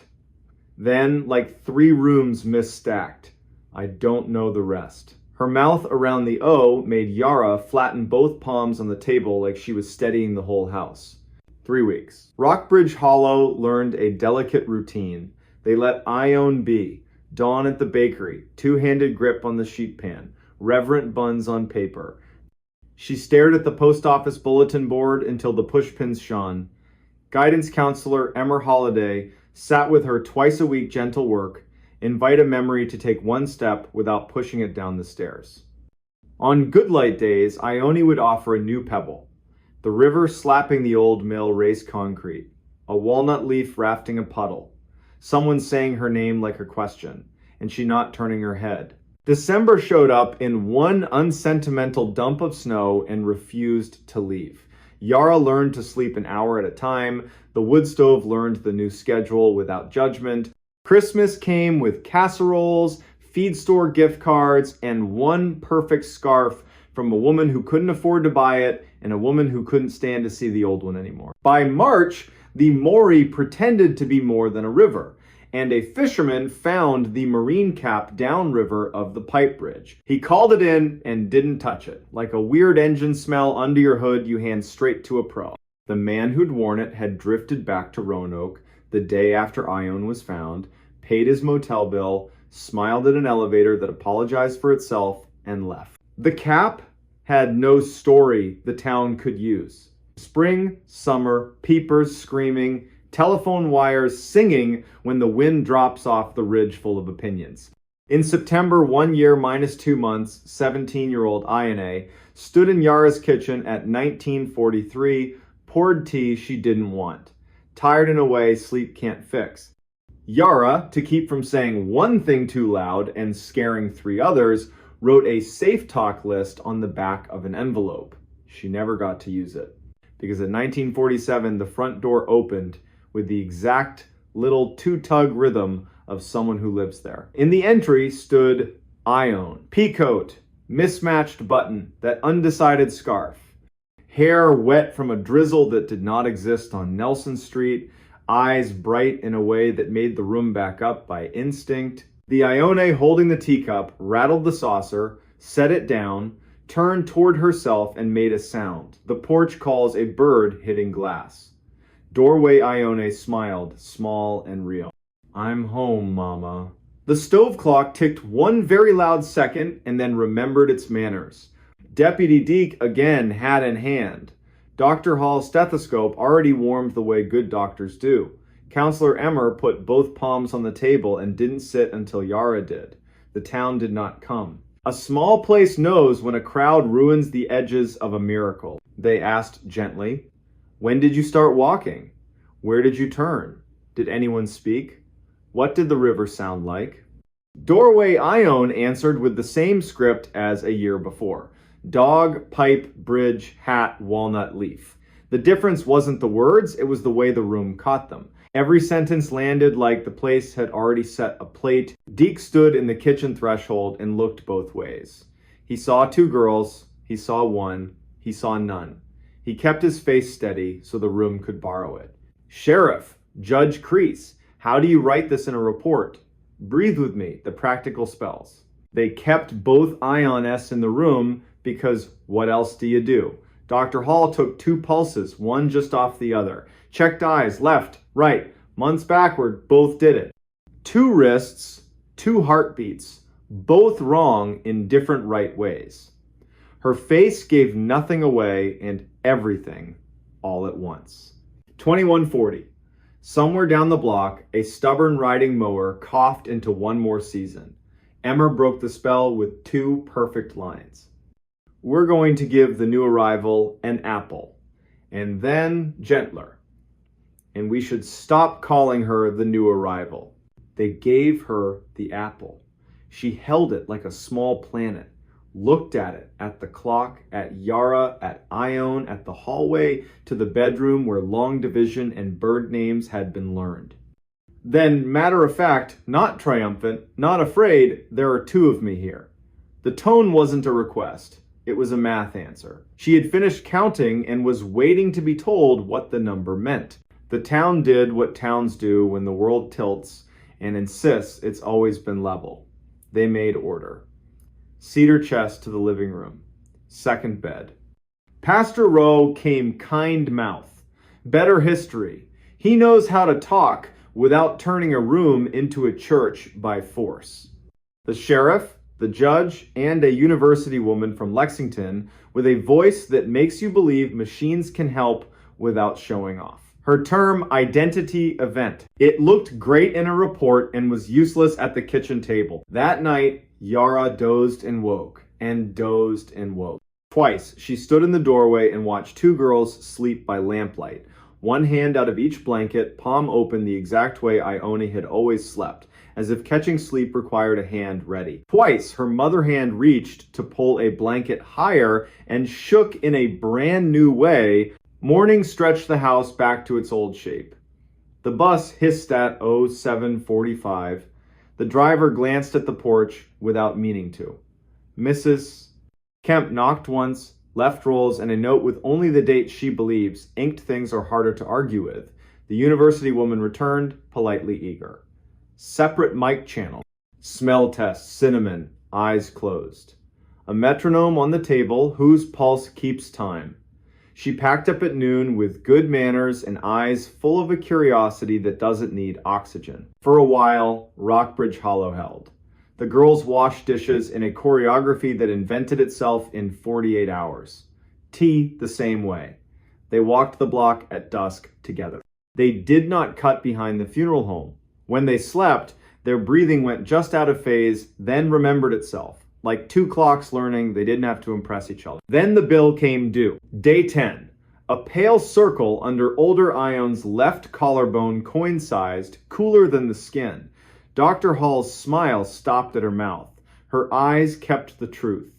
Then, like 3 rooms misstacked. I don't know the rest. Her mouth around the O made Yara flatten both palms on the table like she was steadying the whole house. 3 weeks. Rockbridge Hollow learned a delicate routine. They let Ione be. Dawn at the bakery. 2-handed grip on the sheet pan. Reverent buns on paper. She stared at the post office bulletin board until the pushpins shone. Guidance counselor Emmer Holliday sat with her twice a week gentle work, invite a memory to take one step without pushing it down the stairs. On good light days, Ione would offer a new pebble. The river slapping the old mill raised concrete. A walnut leaf rafting a puddle. Someone saying her name like her question, and she not turning her head. December showed up in one unsentimental dump of snow and refused to leave. Yara learned to sleep an hour at a time. The wood stove learned the new schedule without judgment. Christmas came with casseroles, feed store gift cards, and one perfect scarf from a woman who couldn't afford to buy it and a woman who couldn't stand to see the old one anymore. By March, the Maury pretended to be more than a river, and a fisherman found the marine cap downriver of the pipe bridge. He called it in and didn't touch it. Like a weird engine smell under your hood, you hand straight to a pro. The man who'd worn it had drifted back to Roanoke the day after Ione was found, paid his motel bill, smiled at an elevator that apologized for itself, and left. The cap had no story the town could use. Spring, summer, peepers screaming, telephone wires singing when the wind drops off the ridge full of opinions. In September, 1 year minus 2 months, 17-year-old Ione stood in Yara's kitchen at 1943, poured tea she didn't want. Tired in a way sleep can't fix. Yara, to keep from saying one thing too loud and scaring 3 others, wrote a safe talk list on the back of an envelope. She never got to use it, because in 1947 the front door opened with the exact little two-tug rhythm of someone who lives there. In the entry stood Ione, peacoat, mismatched button, that undecided scarf, hair wet from a drizzle that did not exist on Nelson Street, eyes bright in a way that made the room back up by instinct. The Ione holding the teacup rattled the saucer, set it down, turned toward herself and made a sound. The porch calls a bird hitting glass. Doorway Ione smiled, small and real. "I'm home, Mama." The stove clock ticked one very loud second and then remembered its manners. Deputy Deke again hat in hand. Dr. Hall's stethoscope already warmed the way good doctors do. Counselor Emmer put both palms on the table and didn't sit until Yara did. The town did not come. A small place knows when a crowd ruins the edges of a miracle. They asked gently, "When did you start walking? Where did you turn? Did anyone speak? What did the river sound like?" Doorway Ione answered with the same script as a year before. Dog, pipe, bridge, hat, walnut leaf. The difference wasn't the words, it was the way the room caught them. Every sentence landed like the place had already set a plate. Deke stood in the kitchen threshold and looked both ways. He saw 2 girls, he saw one, he saw none. He kept his face steady so the room could borrow it. "Sheriff, Judge Crease, how do you write this in a report? Breathe with me, the practical spells." They kept both Ionests in the room because what else do you do? Dr. Hall took 2 pulses, one just off the other. Checked eyes, left, right, months backward, both did it. 2 wrists, 2 heartbeats, both wrong in different right ways. Her face gave nothing away and everything all at once. 2140. Somewhere down the block, a stubborn riding mower coughed into one more season. Emmer broke the spell with 2 perfect lines. "We're going to give the new arrival an apple, and then gentler. And we should stop calling her the new arrival." They gave her the apple. She held it like a small planet, looked at it, at the clock, at Yara, at Ione, at the hallway, to the bedroom where long division and bird names had been learned. Then, matter of fact, not triumphant, not afraid, "There are 2 of me here." The tone wasn't a request. It was a math answer. She had finished counting and was waiting to be told what the number meant. The town did what towns do when the world tilts and insists it's always been level. They made order. Cedar chest to the living room. Second bed. Pastor Rowe came kind mouth. Better history. He knows how to talk without turning a room into a church by force. The sheriff, the judge, and a university woman from Lexington with a voice that makes you believe machines can help without showing off. Her term, identity event. It looked great in a report and was useless at the kitchen table. That night, Yara dozed and woke, and dozed and woke. Twice, she stood in the doorway and watched 2 girls sleep by lamplight. One hand out of each blanket, palm open the exact way Ione had always slept, as if catching sleep required a hand ready. Twice, her mother hand reached to pull a blanket higher and shook in a brand new way. Morning stretched the house back to its old shape. The bus hissed at 07:45. The driver glanced at the porch without meaning to. Mrs. Kemp knocked once, left rolls and a note with only the date she believes. Inked things are harder to argue with. The university woman returned, politely eager. Separate mic channel. Smell test, cinnamon, eyes closed. A metronome on the table whose pulse keeps time. She packed up at noon with good manners and eyes full of a curiosity that doesn't need oxygen. For a while, Rockbridge Hollow held. The girls washed dishes in a choreography that invented itself in 48 hours. Tea the same way. They walked the block at dusk together. They did not cut behind the funeral home. When they slept, their breathing went just out of phase, then remembered itself. Like two clocks learning, they didn't have to impress each other. Then the bill came due. Day 10. A pale circle under older Ion's left collarbone coin-sized, cooler than the skin. Dr. Hall's smile stopped at her mouth. Her eyes kept the truth.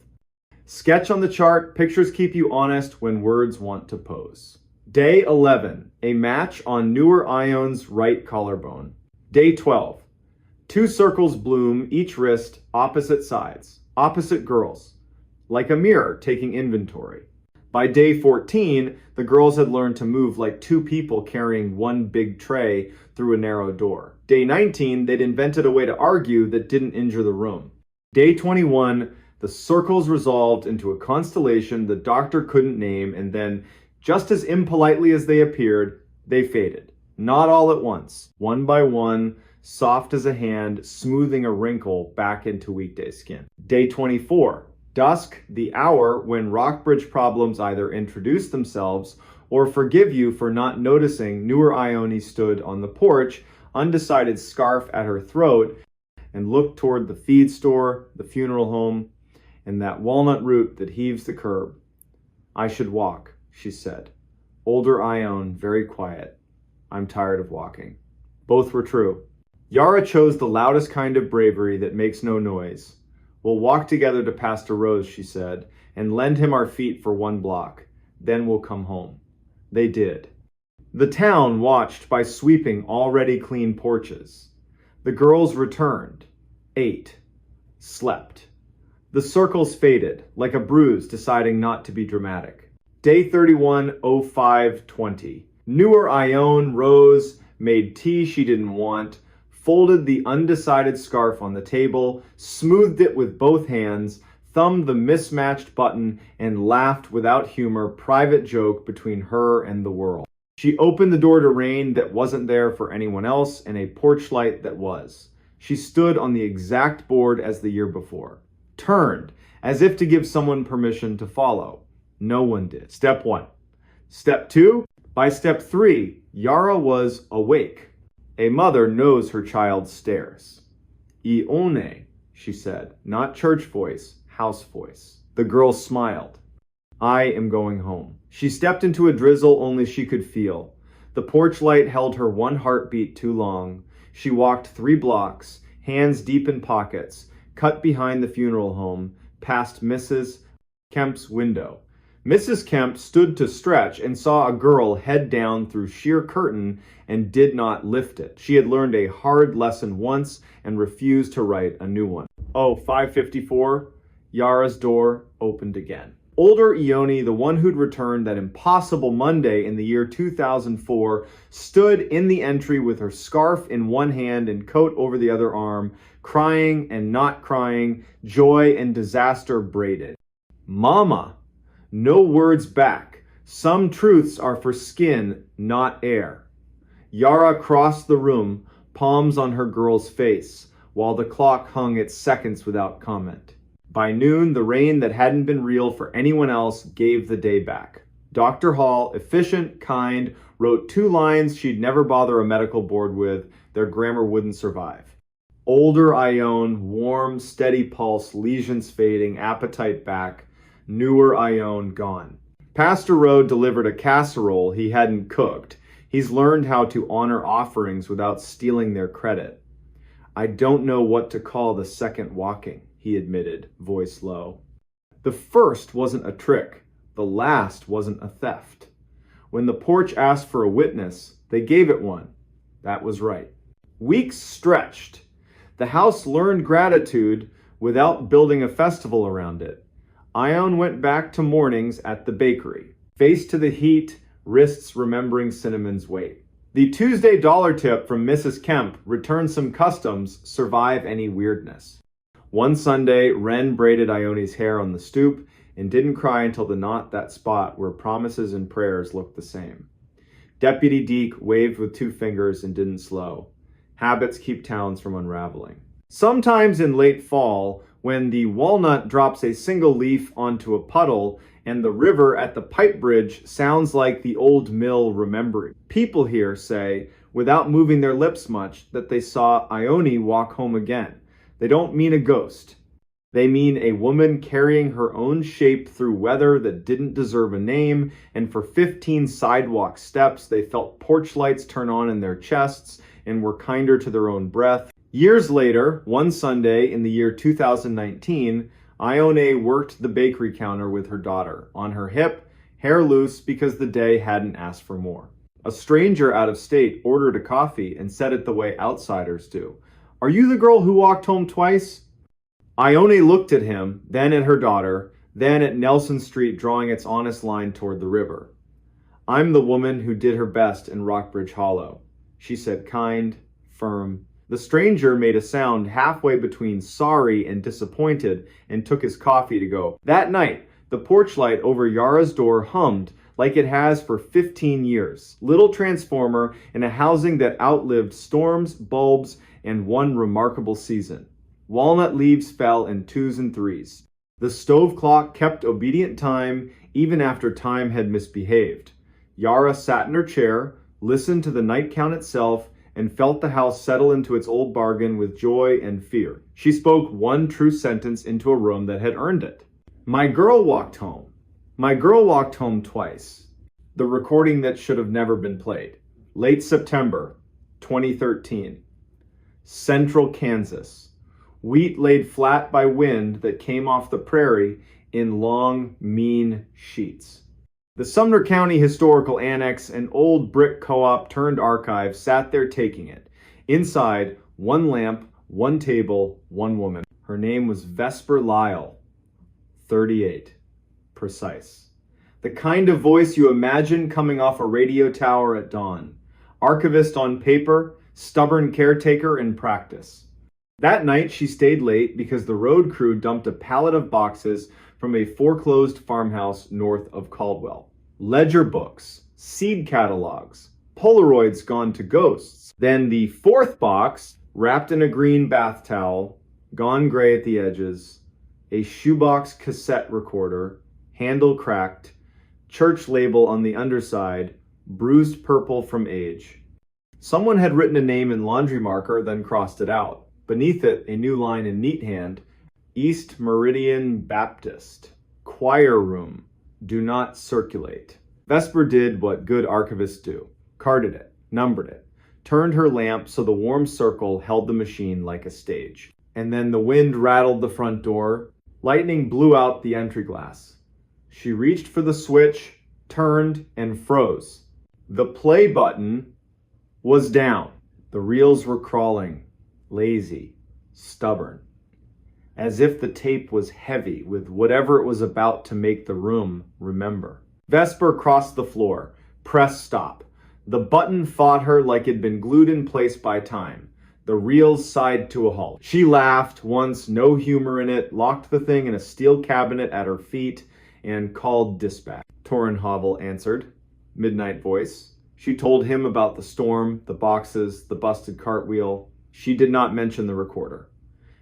Sketch on the chart, pictures keep you honest when words want to pose. Day 11. A match on newer Ion's right collarbone. Day 12. Two circles bloom, each wrist, opposite sides, opposite girls, like a mirror taking inventory. By day 14, the girls had learned to move like two people carrying one big tray through a narrow door. Day 19, they'd invented a way to argue that didn't injure the room. Day 21, the circles resolved into a constellation the doctor couldn't name, and then, just as impolitely as they appeared, they faded. Not all at once, one by one, soft as a hand, smoothing a wrinkle back into weekday skin. Day 24. Dusk, the hour when Rockbridge problems either introduce themselves or forgive you for not noticing newer Ione stood on the porch, undecided scarf at her throat, and looked toward the feed store, the funeral home, and that walnut root that heaves the curb. I should walk, she said. Older Ione, very quiet. I'm tired of walking. Both were true. Yara chose the loudest kind of bravery that makes no noise. We'll walk together to Pastor Rose, she said, and lend him our feet for 1 block. Then we'll come home. They did. The town watched by sweeping already clean porches. The girls returned, ate, slept. The circles faded, like a bruise deciding not to be dramatic. Day 31, 05:20. Newer Ione rose, made tea she didn't want, folded the undecided scarf on the table, smoothed it with both hands, thumbed the mismatched button, and laughed without humor, private joke between her and the world. She opened the door to rain that wasn't there for anyone else and a porch light that was. She stood on the exact board as the year before. Turned, as if to give someone permission to follow. No one did. Step 1. Step 2. By step 3, Yara was awake. A mother knows her child stares. Ione, she said, not church voice, house voice. The girl smiled. I am going home. She stepped into a drizzle only she could feel. The porch light held her one heartbeat too long. She walked 3 blocks, hands deep in pockets, cut behind the funeral home, past Mrs. Kemp's window. Mrs. Kemp stood to stretch and saw a girl head down through sheer curtain and did not lift it. She had learned a hard lesson once and refused to write a new one. 5:54, Yara's door opened again. Older Ione, the one who'd returned that impossible Monday in the year 2004, stood in the entry with her scarf in one hand and coat over the other arm, crying and not crying, joy and disaster braided. Mama! No words back. Some truths are for skin, not air. Yara crossed the room, palms on her girl's face, while the clock hung its seconds without comment. By noon, the rain that hadn't been real for anyone else gave the day back. Dr. Hall, efficient, kind, wrote 2 lines she'd never bother a medical board with. Their grammar wouldn't survive. Older Ione, warm, steady pulse, lesions fading, appetite back. Newer Ione gone. Pastor Rowe delivered a casserole he hadn't cooked. He's learned how to honor offerings without stealing their credit. I don't know what to call the second walking, he admitted, voice low. The first wasn't a trick. The last wasn't a theft. When the porch asked for a witness, they gave it one. That was right. Weeks stretched. The house learned gratitude without building a festival around it. Ione went back to mornings at the bakery, face to the heat, wrists remembering cinnamon's weight. The Tuesday dollar tip from Mrs. Kemp, return some customs, survive any weirdness. One Sunday, Wren braided Ione's hair on the stoop and didn't cry until the knot that spot where promises and prayers looked the same. Deputy Deke waved with 2 fingers and didn't slow. Habits keep towns from unraveling. Sometimes in late fall, when the walnut drops a single leaf onto a puddle and the river at the pipe bridge sounds like the old mill remembering, people here say, without moving their lips much, that they saw Ione walk home again. They don't mean a ghost. They mean a woman carrying her own shape through weather that didn't deserve a name, and for 15 sidewalk steps they felt porch lights turn on in their chests and were kinder to their own breath. Years later, one Sunday in the year 2019, Ione worked the bakery counter with her daughter, on her hip, hair loose because the day hadn't asked for more. A stranger out of state ordered a coffee and said it the way outsiders do. "Are you the girl who walked home twice?" Ione looked at him, then at her daughter, then at Nelson Street drawing its honest line toward the river. "I'm the woman who did her best in Rockbridge Hollow," she said, kind, firm. The stranger made a sound halfway between sorry and disappointed and took his coffee to go. That night, the porch light over Yara's door hummed like it has for 15 years. Little transformer in a housing that outlived storms, bulbs, and one remarkable season. Walnut leaves fell in 2s and 3s. The stove clock kept obedient time even after time had misbehaved. Yara sat in her chair, listened to the night count itself, and felt the house settle into its old bargain with joy and fear. She spoke one true sentence into a room that had earned it. "My girl walked home. My girl walked home twice." The recording that should have never been played. Late September, 2013. Central Kansas. Wheat laid flat by wind that came off the prairie in long, mean sheets. The Sumner County Historical Annex, an old brick co-op turned archive, sat there taking it. Inside, one lamp, one table, one woman. Her name was Vesper Lyle, 38. Precise. The kind of voice you imagine coming off a radio tower at dawn. Archivist on paper, stubborn caretaker in practice. That night she stayed late because the road crew dumped a pallet of boxes from a foreclosed farmhouse north of Caldwell. Ledger books, seed catalogs, Polaroids gone to ghosts. Then the 4th box, wrapped in a green bath towel, gone gray at the edges, a shoebox cassette recorder, handle cracked, church label on the underside, bruised purple from age. Someone had written a name in laundry marker, then crossed it out. Beneath it, a new line in neat hand, East Meridian Baptist, choir room, do not circulate. Vesper did what good archivists do. Carded it, numbered it, turned her lamp so the warm circle held the machine like a stage. And then the wind rattled the front door. Lightning blew out the entry glass. She reached for the switch, turned, and froze. The play button was down. The reels were crawling, lazy, stubborn, as if the tape was heavy with whatever it was about to make the room remember. Vesper crossed the floor, pressed stop. The button fought her like it'd been glued in place by time. The reels sighed to a halt. She laughed, once no humor in it, locked the thing in a steel cabinet at her feet, and called dispatch. Torrenhovel answered, midnight voice. She told him about the storm, the boxes, the busted cartwheel. She did not mention the recorder.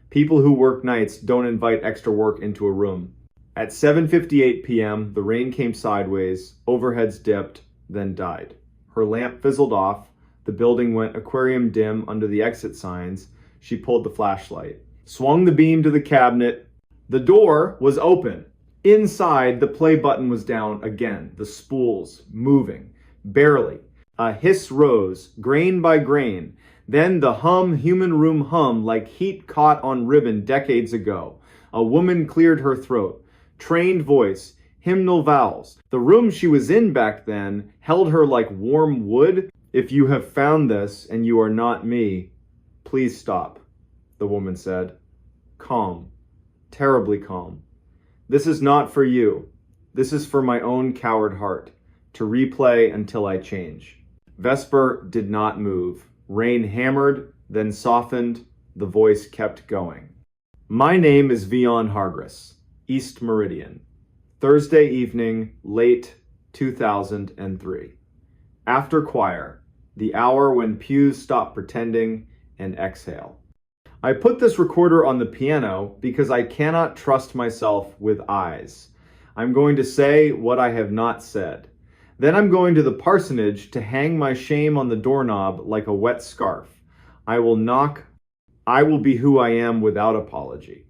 People who work nights don't invite extra work into a room. At 7:58 p.m., the rain came sideways, overheads dipped, then died. Her lamp fizzled off. The building went aquarium dim under the exit signs. She pulled the flashlight, swung the beam to the cabinet. The door was open. Inside, the play button was down again, the spools moving, barely. A hiss rose, grain by grain. Then the human room hum like heat caught on ribbon decades ago. A woman cleared her throat. Trained voice, hymnal vowels. The room she was in back then held her like warm wood. "If you have found this and you are not me, please stop," the woman said. Calm, terribly calm. "This is not for you. This is for my own coward heart, to replay until I change." Vesper did not move. Rain hammered, then softened. The voice kept going. My name is Vion Hargris, East Meridian. Thursday evening, late 2003. After choir, the hour when pews stop pretending and exhale. I put this recorder on the piano because I cannot trust myself with eyes. I'm going to say what I have not said. Then I'm going to the parsonage to hang my shame on the doorknob like a wet scarf. I will knock. I will be who I am without apology.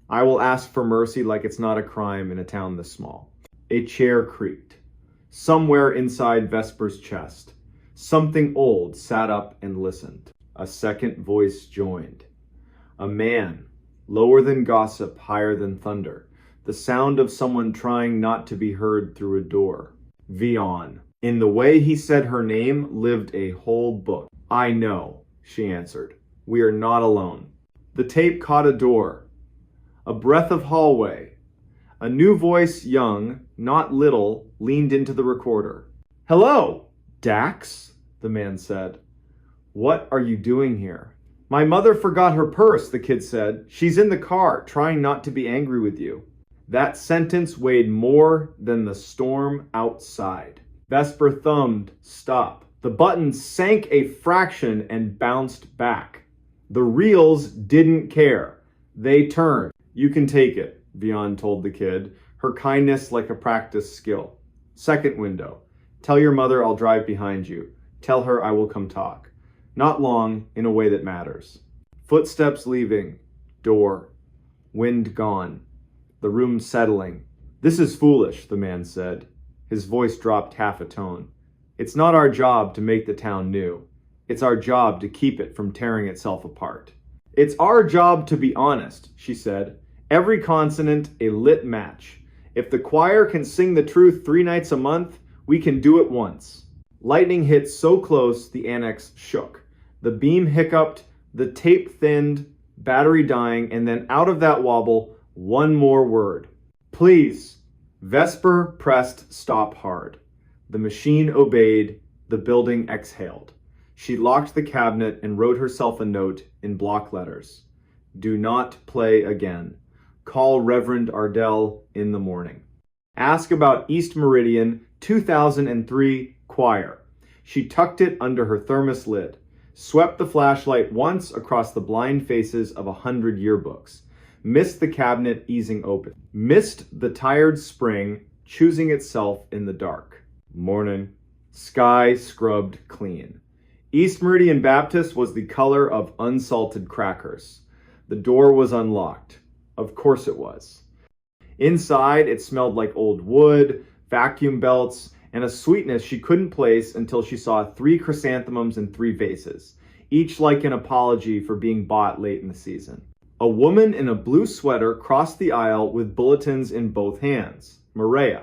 I will ask for mercy like it's not a crime in a town this small. A chair creaked. Somewhere inside Vesper's chest, something old sat up and listened. A second voice joined. A man, lower than gossip, higher than thunder. The sound of someone trying not to be heard through a door. Vion. In the way he said her name lived a whole book. I know, she answered. We are not alone. The tape caught a door. A breath of hallway. A new voice, young, not little, leaned into the recorder. Hello, Dax, the man said. What are you doing here? My mother forgot her purse, the kid said. She's in the car, trying not to be angry with you. That sentence weighed more than the storm outside. Vesper thumbed, stop. The button sank a fraction and bounced back. The reels didn't care. They turned. You can take it, Vion told the kid, her kindness like a practiced skill. Second window. Tell your mother I'll drive behind you. Tell her I will come talk. Not long, in a way that matters. Footsteps leaving. Door. Wind gone. The room settling. This is foolish, the man said. His voice dropped half a tone. It's not our job to make the town new. It's our job to keep it from tearing itself apart. It's our job to be honest, she said. Every consonant a lit match. If the choir can sing the truth 3 nights a month, we can do it once. Lightning hit so close the annex shook. The beam hiccuped, the tape thinned, battery dying, and then out of that wobble, one more word. Please. Vesper pressed stop hard. The machine obeyed. The building exhaled. She locked the cabinet and wrote herself a note in block letters. Do not play again. Call Reverend Ardell in the morning. Ask about East Meridian 2003 choir. She tucked it under her thermos lid, swept the flashlight once across the blind faces of 100 yearbooks, missed the cabinet easing open, missed the tired spring choosing itself in the dark. Morning. Sky scrubbed clean. East Meridian Baptist was the color of unsalted crackers. The door was unlocked. Of course it was. Inside, it smelled like old wood, vacuum belts, and a sweetness she couldn't place until she saw 3 chrysanthemums in 3 vases, each like an apology for being bought late in the season. A woman in a blue sweater crossed the aisle with bulletins in both hands. Maria.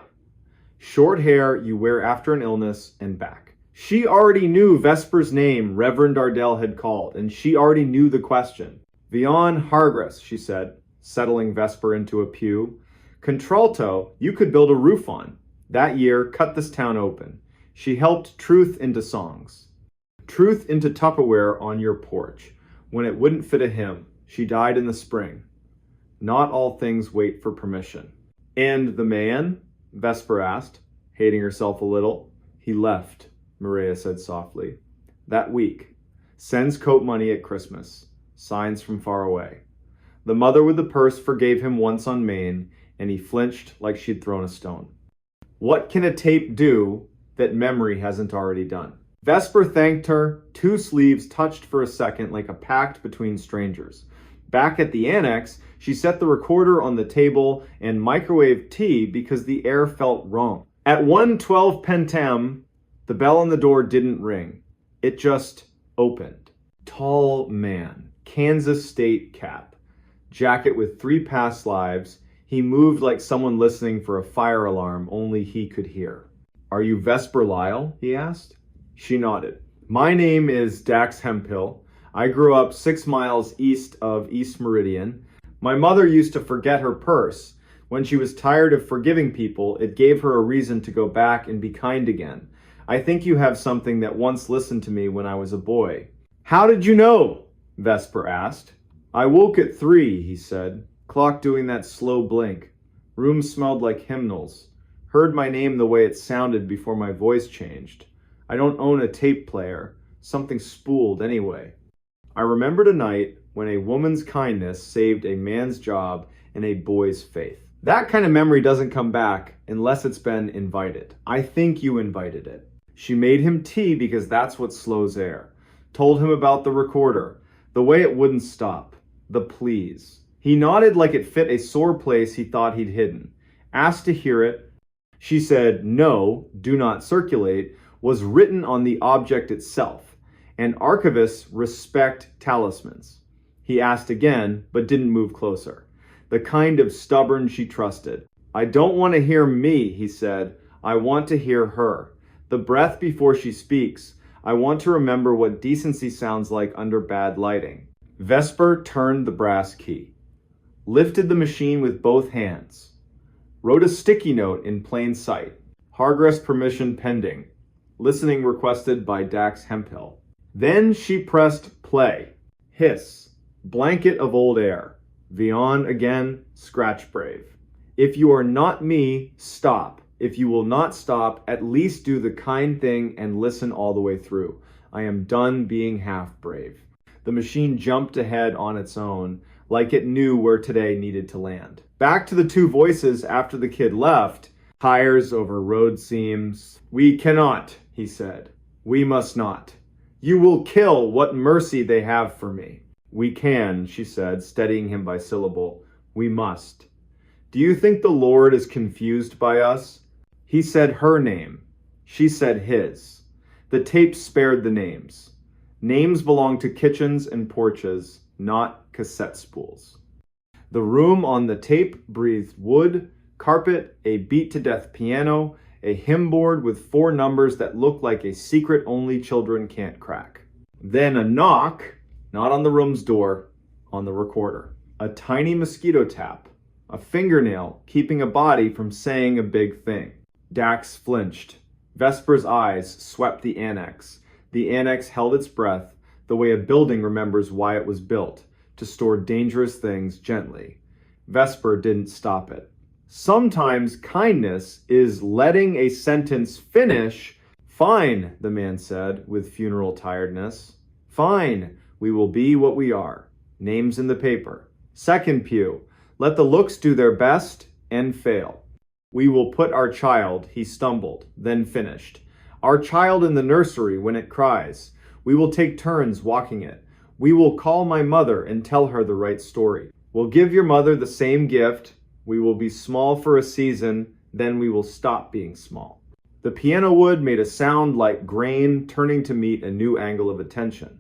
Short hair you wear after an illness and back. She already knew Vesper's name Reverend Ardell had called, and she already knew the question. Vion Hargris, she said, settling Vesper into a pew. Contralto, you could build a roof on. That year, cut this town open. She helped truth into songs. Truth into Tupperware on your porch. When it wouldn't fit a hymn, she died in the spring. Not all things wait for permission. And the man? Vesper asked, hating herself a little. He left, Maria said softly. That week. Sends coat money at Christmas. Signs from far away. The mother with the purse forgave him once on Maine, and he flinched like she'd thrown a stone. What can a tape do that memory hasn't already done? Vesper thanked her. 2 sleeves touched for a second like a pact between strangers. Back at the annex, she set the recorder on the table and microwaved tea because the air felt wrong. At 1:12 p.m., the bell on the door didn't ring. It just opened. Tall man, Kansas State cap, jacket with 3 past lives. He moved like someone listening for a fire alarm only he could hear. Are you Vesper Lyle? He asked. She nodded. My name is Dax Hemphill. I grew up 6 miles east of East Meridian. My mother used to forget her purse. When she was tired of forgiving people, it gave her a reason to go back and be kind again. I think you have something that once listened to me when I was a boy." "How did you know?" Vesper asked. "I woke at 3, he said. Clock doing that slow blink. Room smelled like hymnals. Heard my name the way it sounded before my voice changed. I don't own a tape player. Something spooled anyway. I remembered a night when a woman's kindness saved a man's job and a boy's faith." That kind of memory doesn't come back unless it's been invited. I think you invited it. She made him tea because that's what slows air. Told him about the recorder, the way it wouldn't stop, the please. He nodded like it fit a sore place he thought he'd hidden. Asked to hear it. She said, "No, do not circulate," was written on the object itself, and archivists respect talismans. He asked again, but didn't move closer. The kind of stubborn she trusted. "I don't want to hear me," he said. "I want to hear her. The breath before she speaks. I want to remember what decency sounds like under bad lighting." Vesper turned the brass key. Lifted the machine with both hands. Wrote a sticky note in plain sight. Hargress permission pending. Listening requested by Dax Hemphill. Then she pressed play. Hiss. Blanket of old air. Vion again, scratch brave. "If you are not me, stop. If you will not stop, at least do the kind thing and listen all the way through. I am done being half brave." The machine jumped ahead on its own, like it knew where today needed to land. Back to the two voices after the kid left. Tires over road seams. "We cannot," he said. "We must not. You will kill what mercy they have for me." "We can," she said, steadying him by syllable. "We must. Do you think the Lord is confused by us?" He said her name. She said his. The tape spared the names. Names belong to kitchens and porches, not cassette spools. The room on the tape breathed wood, carpet, a beat-to-death piano, a hymn board with 4 numbers that looked like a secret only children can't crack. Then a knock. Not on the room's door, on the recorder. A tiny mosquito tap. A fingernail keeping a body from saying a big thing. Dax flinched. Vesper's eyes swept the annex. The annex held its breath, the way a building remembers why it was built, to store dangerous things gently. Vesper didn't stop it. Sometimes kindness is letting a sentence finish. "Fine," the man said, with funeral tiredness. "Fine. We will be what we are. Names in the paper. Second pew. Let the looks do their best and fail. We will put our child," he stumbled, then finished. "Our child in the nursery when it cries. We will take turns walking it. We will call my mother and tell her the right story. We'll give your mother the same gift. We will be small for a season, then we will stop being small." The piano wood made a sound like grain turning to meet a new angle of attention.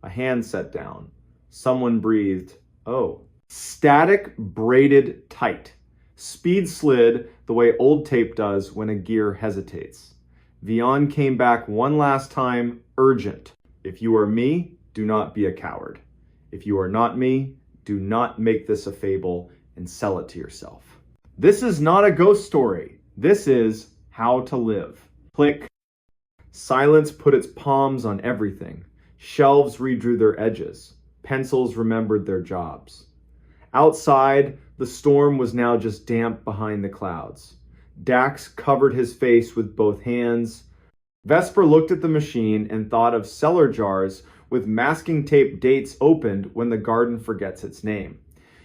A hand set down. Someone breathed, "Oh." Static braided tight. Speed slid the way old tape does when a gear hesitates. Vion came back one last time, urgent. "If you are me, do not be a coward. If you are not me, do not make this a fable and sell it to yourself. This is not a ghost story. This is how to live." Click. Silence put its palms on everything. Shelves redrew their edges. Pencils remembered their jobs. Outside, the storm was now just damp behind the clouds. Dax covered his face with both hands. Vesper looked at the machine and thought of cellar jars with masking tape dates opened when the garden forgets its name.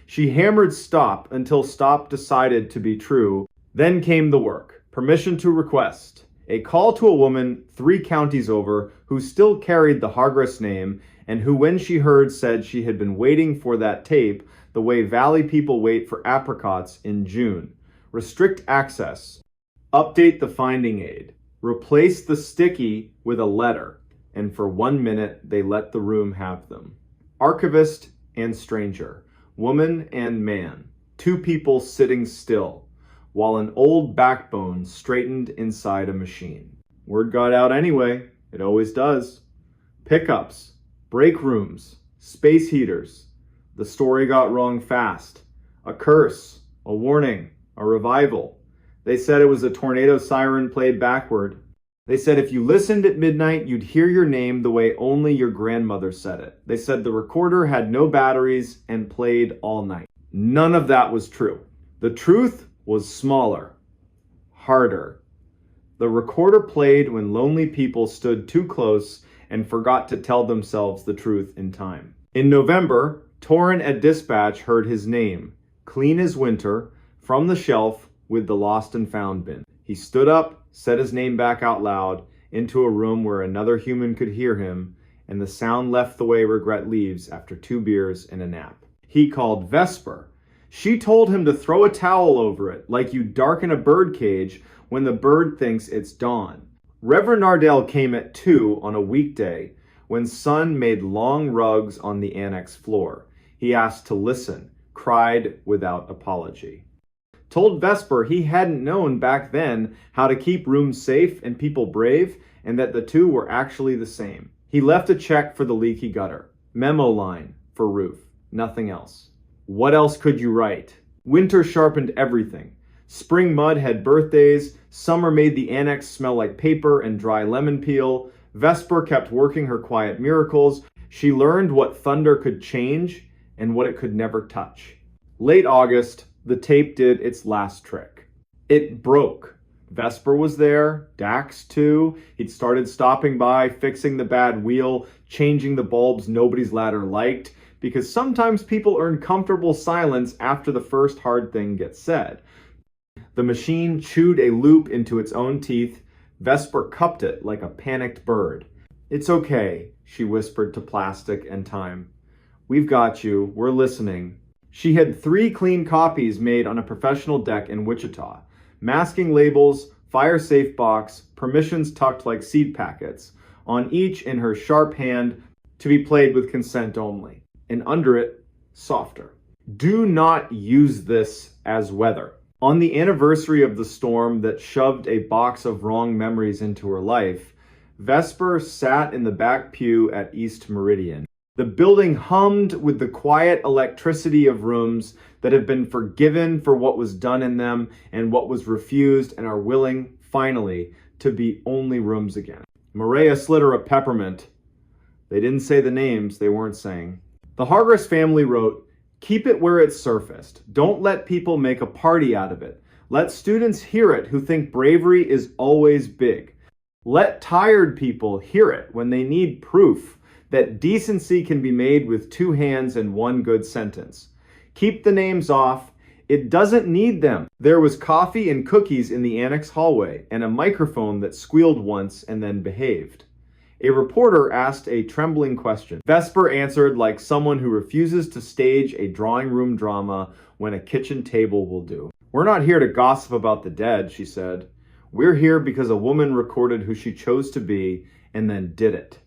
She hammered stop until stop decided to be true. Then came the work. Permission to request. A call to a woman 3 counties over who still carried the Hargress name and who, when she heard, said she had been waiting for that tape the way Valley people wait for apricots in June. Restrict access. Update the finding aid. Replace the sticky with a letter. And for 1 minute, they let the room have them. Archivist and stranger. Woman and man. 2 people sitting still, while an old backbone straightened inside a machine. Word got out anyway. It always does. Pickups, break rooms, space heaters. The story got wrong fast. A curse, a warning, a revival. They said it was a tornado siren played backward. They said if you listened at midnight, you'd hear your name the way only your grandmother said it. They said the recorder had no batteries and played all night. None of that was true. The truth was smaller, harder. The recorder played when lonely people stood too close and forgot to tell themselves the truth in time. In November, Torin at dispatch heard his name, clean as winter, from the shelf with the lost and found bin. He stood up, said his name back out loud, into a room where another human could hear him, and the sound left the way regret leaves after 2 beers and a nap. He called Vesper. She told him to throw a towel over it, like you darken a bird cage when the bird thinks it's dawn. Reverend Nardell came at 2 on a weekday when Son made long rugs on the annex floor. He asked to listen, cried without apology. Told Vesper he hadn't known back then how to keep rooms safe and people brave, and that the two were actually the same. He left a check for the leaky gutter. Memo line for roof. Nothing else. What else could you write? Winter sharpened everything. Spring mud had birthdays. Summer made the annex smell like paper and dry lemon peel. Vesper kept working her quiet miracles. She learned what thunder could change and what it could never touch. Late August, the tape did its last trick. It broke. Vesper was there, Dax too. He'd started stopping by, fixing the bad wheel, changing the bulbs nobody's ladder liked, because sometimes people earn comfortable silence after the first hard thing gets said. The machine chewed a loop into its own teeth. Vesper cupped it like a panicked bird. "It's okay," she whispered to plastic and time. "We've got you. We're listening." She had 3 clean copies made on a professional deck in Wichita. Masking labels, fire safe box, permissions tucked like seed packets, on each in her sharp hand, to be played with consent only. And under it, softer. "Do not use this as weather." On the anniversary of the storm that shoved a box of wrong memories into her life, Vesper sat in the back pew at East Meridian. The building hummed with the quiet electricity of rooms that have been forgiven for what was done in them and what was refused and are willing, finally, to be only rooms again. Maria slid her a peppermint. They didn't say the names they weren't saying. The Hargress family wrote, "Keep it where it's surfaced. Don't let people make a party out of it. Let students hear it who think bravery is always big. Let tired people hear it when they need proof that decency can be made with 2 hands and 1 good sentence. Keep the names off. It doesn't need them." There was coffee and cookies in the annex hallway and a microphone that squealed once and then behaved. A reporter asked a trembling question. Vesper answered like someone who refuses to stage a drawing room drama when a kitchen table will do. "We're not here to gossip about the dead," she said. "We're here because a woman recorded who she chose to be and then did it.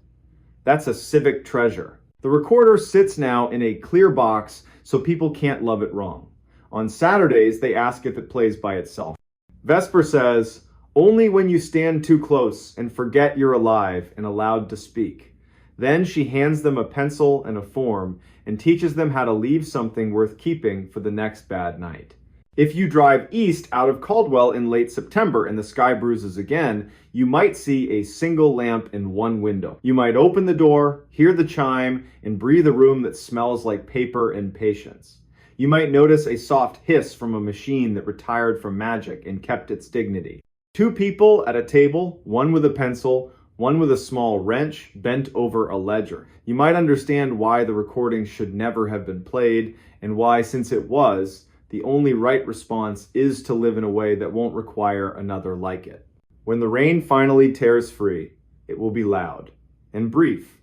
That's a civic treasure." The recorder sits now in a clear box so people can't love it wrong. On Saturdays, they ask if it plays by itself. Vesper says, "Only when you stand too close and forget you're alive and allowed to speak." Then she hands them a pencil and a form and teaches them how to leave something worth keeping for the next bad night. If you drive east out of Caldwell in late September and the sky bruises again, you might see a single lamp in 1 window. You might open the door, hear the chime, and breathe a room that smells like paper and patience. You might notice a soft hiss from a machine that retired from magic and kept its dignity. 2 people at a table, 1 with a pencil, 1 with a small wrench, bent over a ledger. You might understand why the recording should never have been played, and why, since it was, the only right response is to live in a way that won't require another like it. When the rain finally tears free, it will be loud and brief.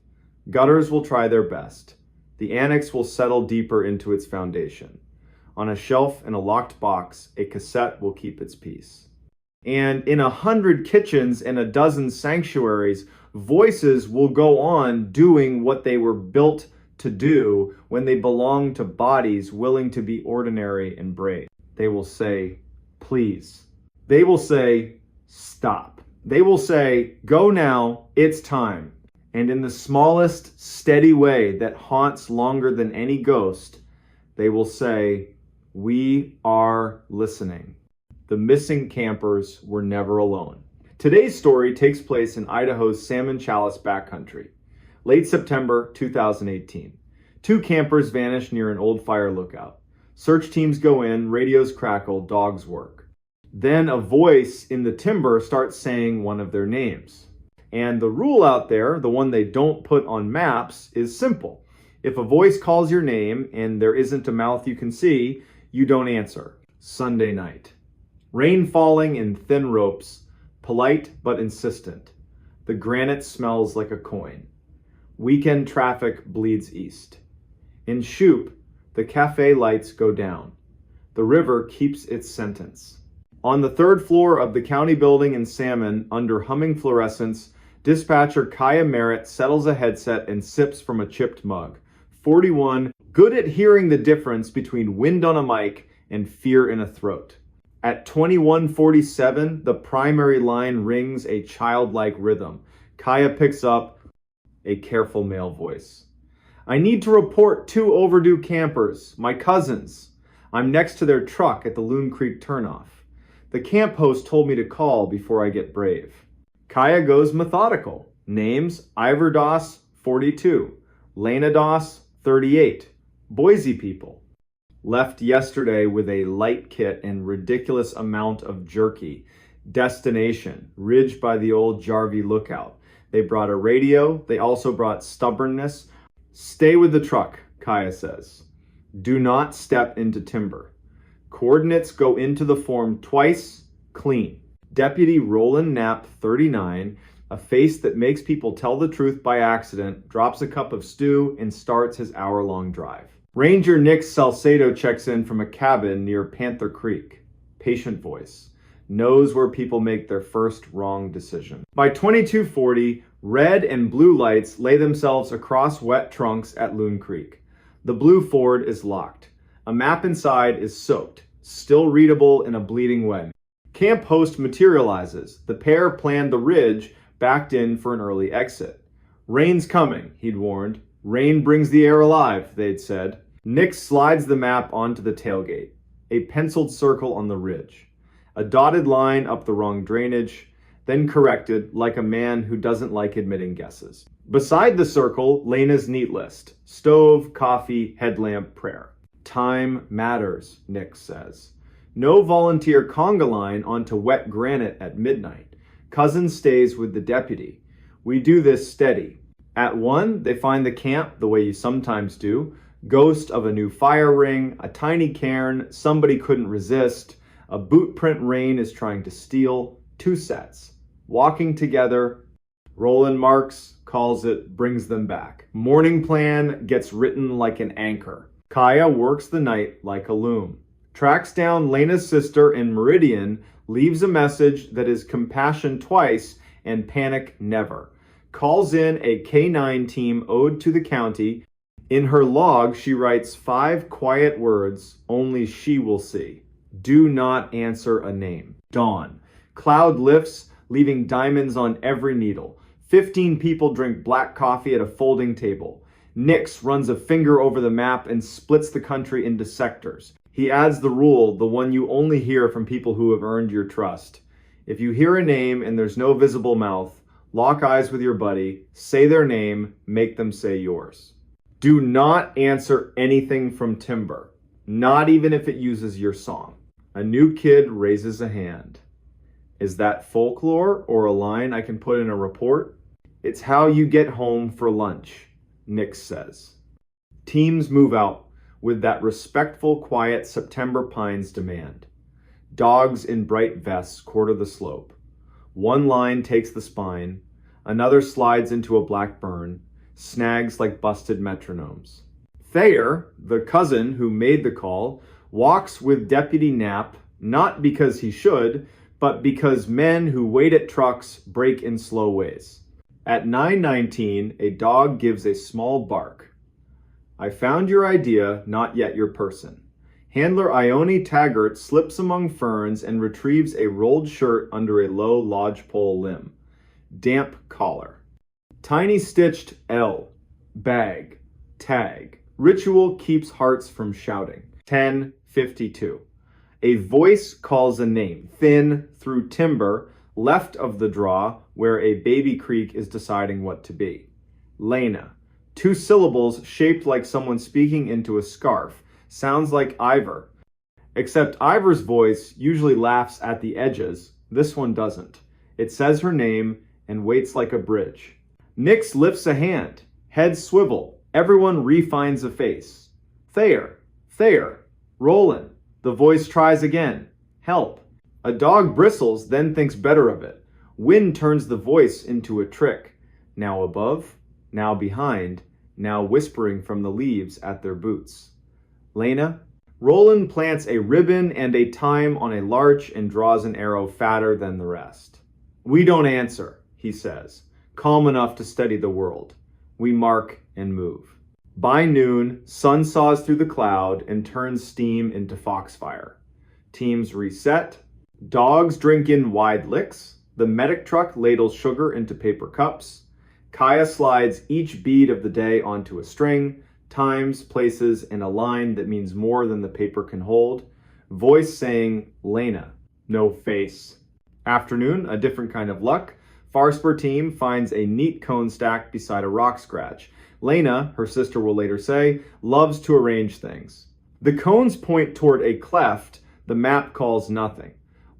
Gutters will try their best. The annex will settle deeper into its foundation. On a shelf in a locked box, a cassette will keep its peace. And in 100 kitchens and a dozen sanctuaries, voices will go on doing what they were built to do when they belong to bodies willing to be ordinary and brave. They will say, "Please." They will say, "Stop." They will say, "Go now, it's time." And in the smallest, steady way that haunts longer than any ghost, they will say, "We are listening." The missing campers were never alone. Today's story takes place in Idaho's Salmon Chalice backcountry. Late September 2018. Two campers vanish near an old fire lookout. Search teams go in, radios crackle, dogs work. Then a voice in the timber starts saying one of their names. And the rule out there, the one they don't put on maps, is simple. If a voice calls your name and there isn't a mouth you can see, you don't answer. Sunday night. Rain falling in thin ropes, polite but insistent. The granite smells like a coin. Weekend traffic bleeds east. In Shoup, the cafe lights go down. The river keeps its sentence. On the third floor of the county building in Salmon, under humming fluorescence, dispatcher Kaya Merritt settles a headset and sips from a chipped mug. 41, good at hearing the difference between wind on a mic and fear in a throat. At 21:47, the primary line rings a childlike rhythm. Kaya picks up a careful male voice. I need to report 2 overdue campers, my cousins. I'm next to their truck at the Loon Creek turnoff. The camp host told me to call before I get brave. Kaya goes methodical. Names, Ivor Doss, 42. Lena Doss, 38. Boise people. Left yesterday with a light kit and ridiculous amount of jerky. Destination, Ridge by the old Jarvie lookout. They brought a radio. They also brought stubbornness. Stay with the truck, Kaya says. Do not step into timber. Coordinates go into the form twice, clean. Deputy Roland Knapp, 39, a face that makes people tell the truth by accident, drops a cup of stew and starts his hour-long drive. Ranger Nick Salcedo checks in from a cabin near Panther Creek. Patient voice. Knows where people make their first wrong decision. By 22:40, red and blue lights lay themselves across wet trunks at Loon Creek. The blue Ford is locked. A map inside is soaked, still readable in a bleeding wet. Camp host materializes. The pair planned the ridge, backed in for an early exit. Rain's coming, he'd warned. Rain brings the air alive, they'd said. Nick slides the map onto the tailgate. A penciled circle on the ridge. A dotted line up the wrong drainage, then corrected like a man who doesn't like admitting guesses. Beside the circle, Lena's neat list. Stove, coffee, headlamp, prayer. Time matters, Nick says. No volunteer conga line onto wet granite at midnight. Cousin stays with the deputy. We do this steady. At 1, they find the camp the way you sometimes do. Ghost of a new fire ring, a tiny cairn somebody couldn't resist. A boot print Rain is trying to steal. 2 sets. Walking together. Roland Marks calls it brings them back. Morning plan gets written like an anchor. Kaya works the night like a loom. Tracks down Lena's sister in Meridian, leaves a message that is compassion twice and panic never. Calls in a K-9 team ode to the county. In her log, she writes 5 quiet words only she will see. Do not answer a name. Dawn. Cloud lifts, leaving diamonds on every needle. 15 people drink black coffee at a folding table. Nix runs a finger over the map and splits the country into sectors. He adds the rule, the one you only hear from people who have earned your trust. If you hear a name and there's no visible mouth, lock eyes with your buddy, say their name, make them say yours. Do not answer anything from timber, not even if it uses your song. A new kid raises a hand. Is that folklore or a line I can put in a report? It's how you get home for lunch, Nix says. Teams move out with that respectful, quiet September pines demand. Dogs in bright vests quarter the slope. One line takes the spine, another slides into a black burn, snags like busted metronomes. Thayer, the cousin who made the call, walks with Deputy Knapp, not because he should, but because men who wait at trucks break in slow ways. At 9:19, a dog gives a small bark. I found your idea, not yet your person. Handler Ione Taggart slips among ferns and retrieves a rolled shirt under a low lodgepole limb. Damp collar. Tiny stitched L. Bag. Tag. Ritual keeps hearts from shouting. 10:52. A voice calls a name. Thin through timber, left of the draw where a baby creek is deciding what to be. Lena. 2 syllables shaped like someone speaking into a scarf. Sounds like Ivor. Except Ivor's voice usually laughs at the edges. This one doesn't. It says her name and waits like a bridge. Nix lifts a hand. Heads swivel. Everyone refines a face. Thayer. Thayer. Roland. The voice tries again. Help. A dog bristles, then thinks better of it. Wind turns the voice into a trick. Now above, now behind, now whispering from the leaves at their boots. Lena. Roland plants a ribbon and a thyme on a larch and draws an arrow fatter than the rest. We don't answer, he says, calm enough to steady the world. We mark and move. By noon, sun saws through the cloud and turns steam into foxfire. Teams reset. Dogs drink in wide licks. The medic truck ladles sugar into paper cups. Kaya slides each bead of the day onto a string, times, places, and a line that means more than the paper can hold. Voice saying, Lena. No face. Afternoon, a different kind of luck. Farspur team finds a neat cone stacked beside a rock scratch. Lena, her sister will later say, loves to arrange things. The cones point toward a cleft the map calls nothing.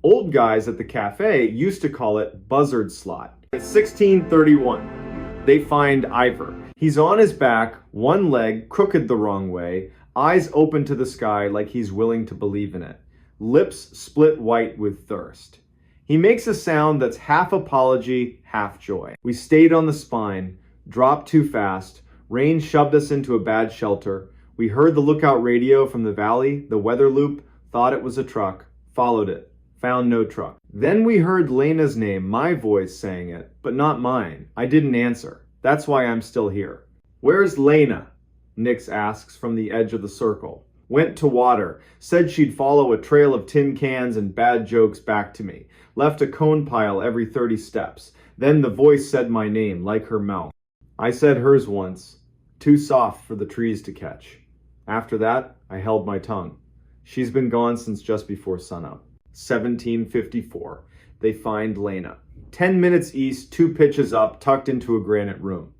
Old guys at the cafe used to call it buzzard slot. It's 1631. They find Ivor. He's on his back, one leg crooked the wrong way, eyes open to the sky like he's willing to believe in it. Lips split white with thirst. He makes a sound that's half apology, half joy. We stayed on the spine, dropped too fast, rain shoved us into a bad shelter. We heard the lookout radio from the valley, the weather loop, thought it was a truck, followed it, found no truck. Then we heard Lena's name, my voice saying it, but not mine. I didn't answer. That's why I'm still here. Where's Lena? Nix asks from the edge of the circle. Went to water, said she'd follow a trail of tin cans and bad jokes back to me. Left a cone pile every 30 steps. Then the voice said my name, like her mouth. I said hers once, too soft for the trees to catch. After that, I held my tongue. She's been gone since just before sunup. 1754. They find Lena. 10 minutes east, 2 pitches up, tucked into a granite room.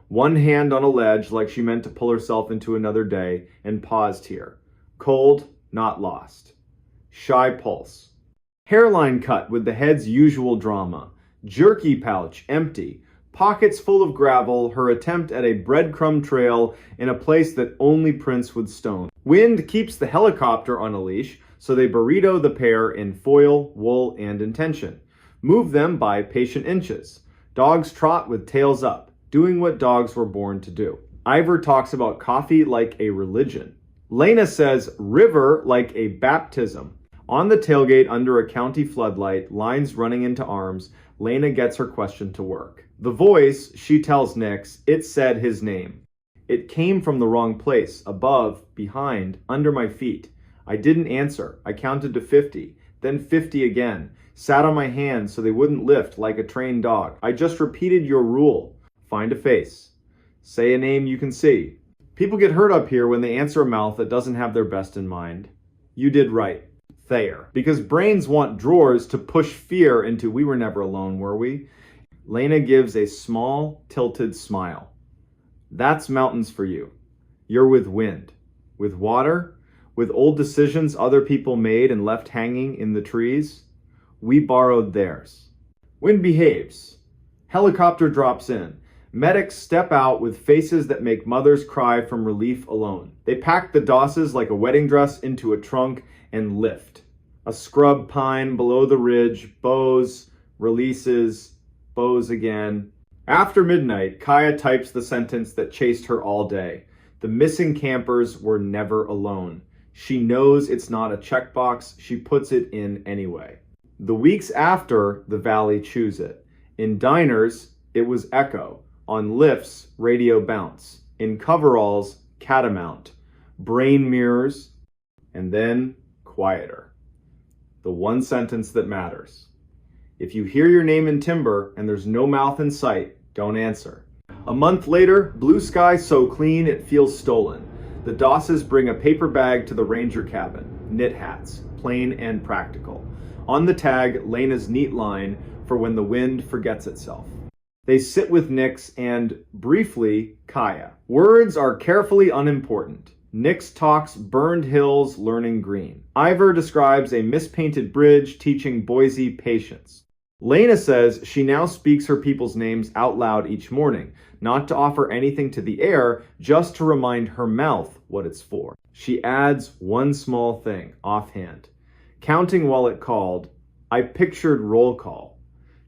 One hand on a ledge like she meant to pull herself into another day, and paused here. Cold, not lost. Shy pulse. Hairline cut with the head's usual drama. Jerky pouch, empty. Pockets full of gravel, her attempt at a breadcrumb trail in a place that only Prince would stone. Wind keeps the helicopter on a leash, so they burrito the pair in foil, wool, and intention. Move them by patient inches. Dogs trot with tails up, doing what dogs were born to do. Ivor talks about coffee like a religion. Lena says river like a baptism. On the tailgate under a county floodlight, lines running into arms, Lena gets her question to work. The voice, she tells Nix, it said his name. It came from the wrong place, above, behind, under my feet. I didn't answer. I counted to 50, then 50 again. Sat on my hands so they wouldn't lift like a trained dog. I just repeated your rule. Find a face. Say a name you can see. People get hurt up here when they answer a mouth that doesn't have their best in mind. You did right. Thayer. Because brains want drawers to push fear into we were never alone, were we? Lena gives a small, tilted smile. That's mountains for you. You're with wind. With water. With old decisions other people made and left hanging in the trees. We borrowed theirs. Wind behaves. Helicopter drops in. Medics step out with faces that make mothers cry from relief alone. They pack the dosses like a wedding dress into a trunk and lift. A scrub pine below the ridge, bows, releases, bows again. After midnight, Kaya types the sentence that chased her all day. The missing campers were never alone. She knows it's not a checkbox, she puts it in anyway. The weeks after, the valley chews it. In diners, it was echo. On lifts, radio bounce. In coveralls, catamount. Brain mirrors, and then quieter. The one sentence that matters. If you hear your name in timber and there's no mouth in sight, don't answer. A month later, blue sky so clean it feels stolen. The Dosses bring a paper bag to the ranger cabin. Knit hats. plain and practical. On the tag, Lena's neat line for when the wind forgets itself. They sit with Nix and, briefly, Kaya. Words are carefully unimportant. Nix talks burned hills learning green. Ivor describes a mispainted bridge teaching Boise patience. Lena says she now speaks her people's names out loud each morning, not to offer anything to the air, just to remind her mouth what it's for. She adds one small thing, offhand. Counting while it called, I pictured roll call.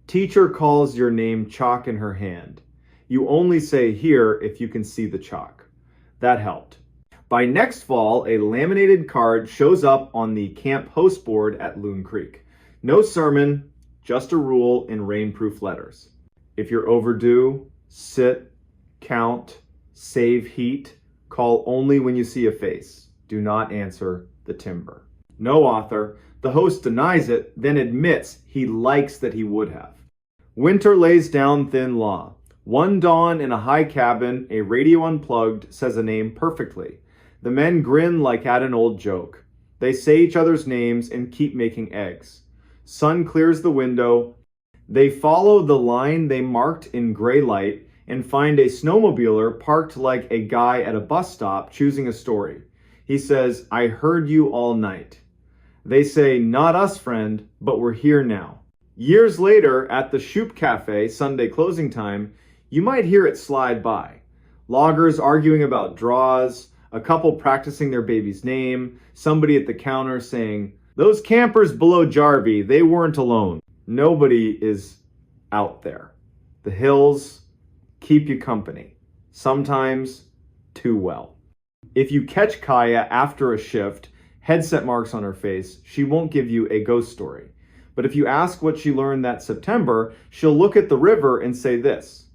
Teacher calls your name chalk in her hand. You only say here if you can see the chalk. That helped. By next fall, a laminated card shows up on the camp host board at Loon Creek. No sermon, just a rule in rainproof letters. If you're overdue, sit, count, save heat, call only when you see a face. Do not answer the timber. No author. The host denies it, then admits he likes that he would have. Winter lays down thin law. One dawn in a high cabin, a radio unplugged, says a name perfectly. The men grin like at an old joke. They say each other's names and keep making eggs. Sun clears the window. They follow the line they marked in gray light and find a snowmobiler parked like a guy at a bus stop choosing a story. He says, I heard you all night. They say, not us, friend, but we're here now. Years later, at the Shoop Cafe, Sunday closing time, you might hear it slide by. Loggers arguing about draws, a couple practicing their baby's name, somebody at the counter saying, those campers below Jarvie, they weren't alone. Nobody is out there. The hills keep you company, sometimes too well. If you catch Kaya after a shift, headset marks on her face, she won't give you a ghost story. But if you ask what she learned that September, she'll look at the river and say this: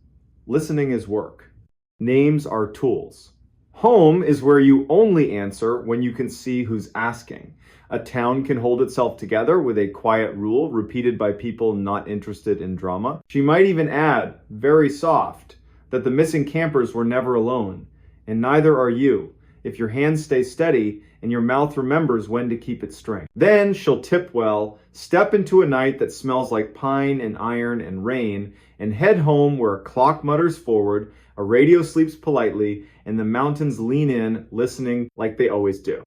listening is work. Names are tools. Home is where you only answer when you can see who's asking. A town can hold itself together with a quiet rule repeated by people not interested in drama. She might even add, very soft, that the missing campers were never alone, and neither are you, if your hands stay steady and your mouth remembers when to keep its strength. Then she'll tip well, step into a night that smells like pine and iron and rain, and head home where a clock mutters forward, a radio sleeps politely, and the mountains lean in, listening like they always do.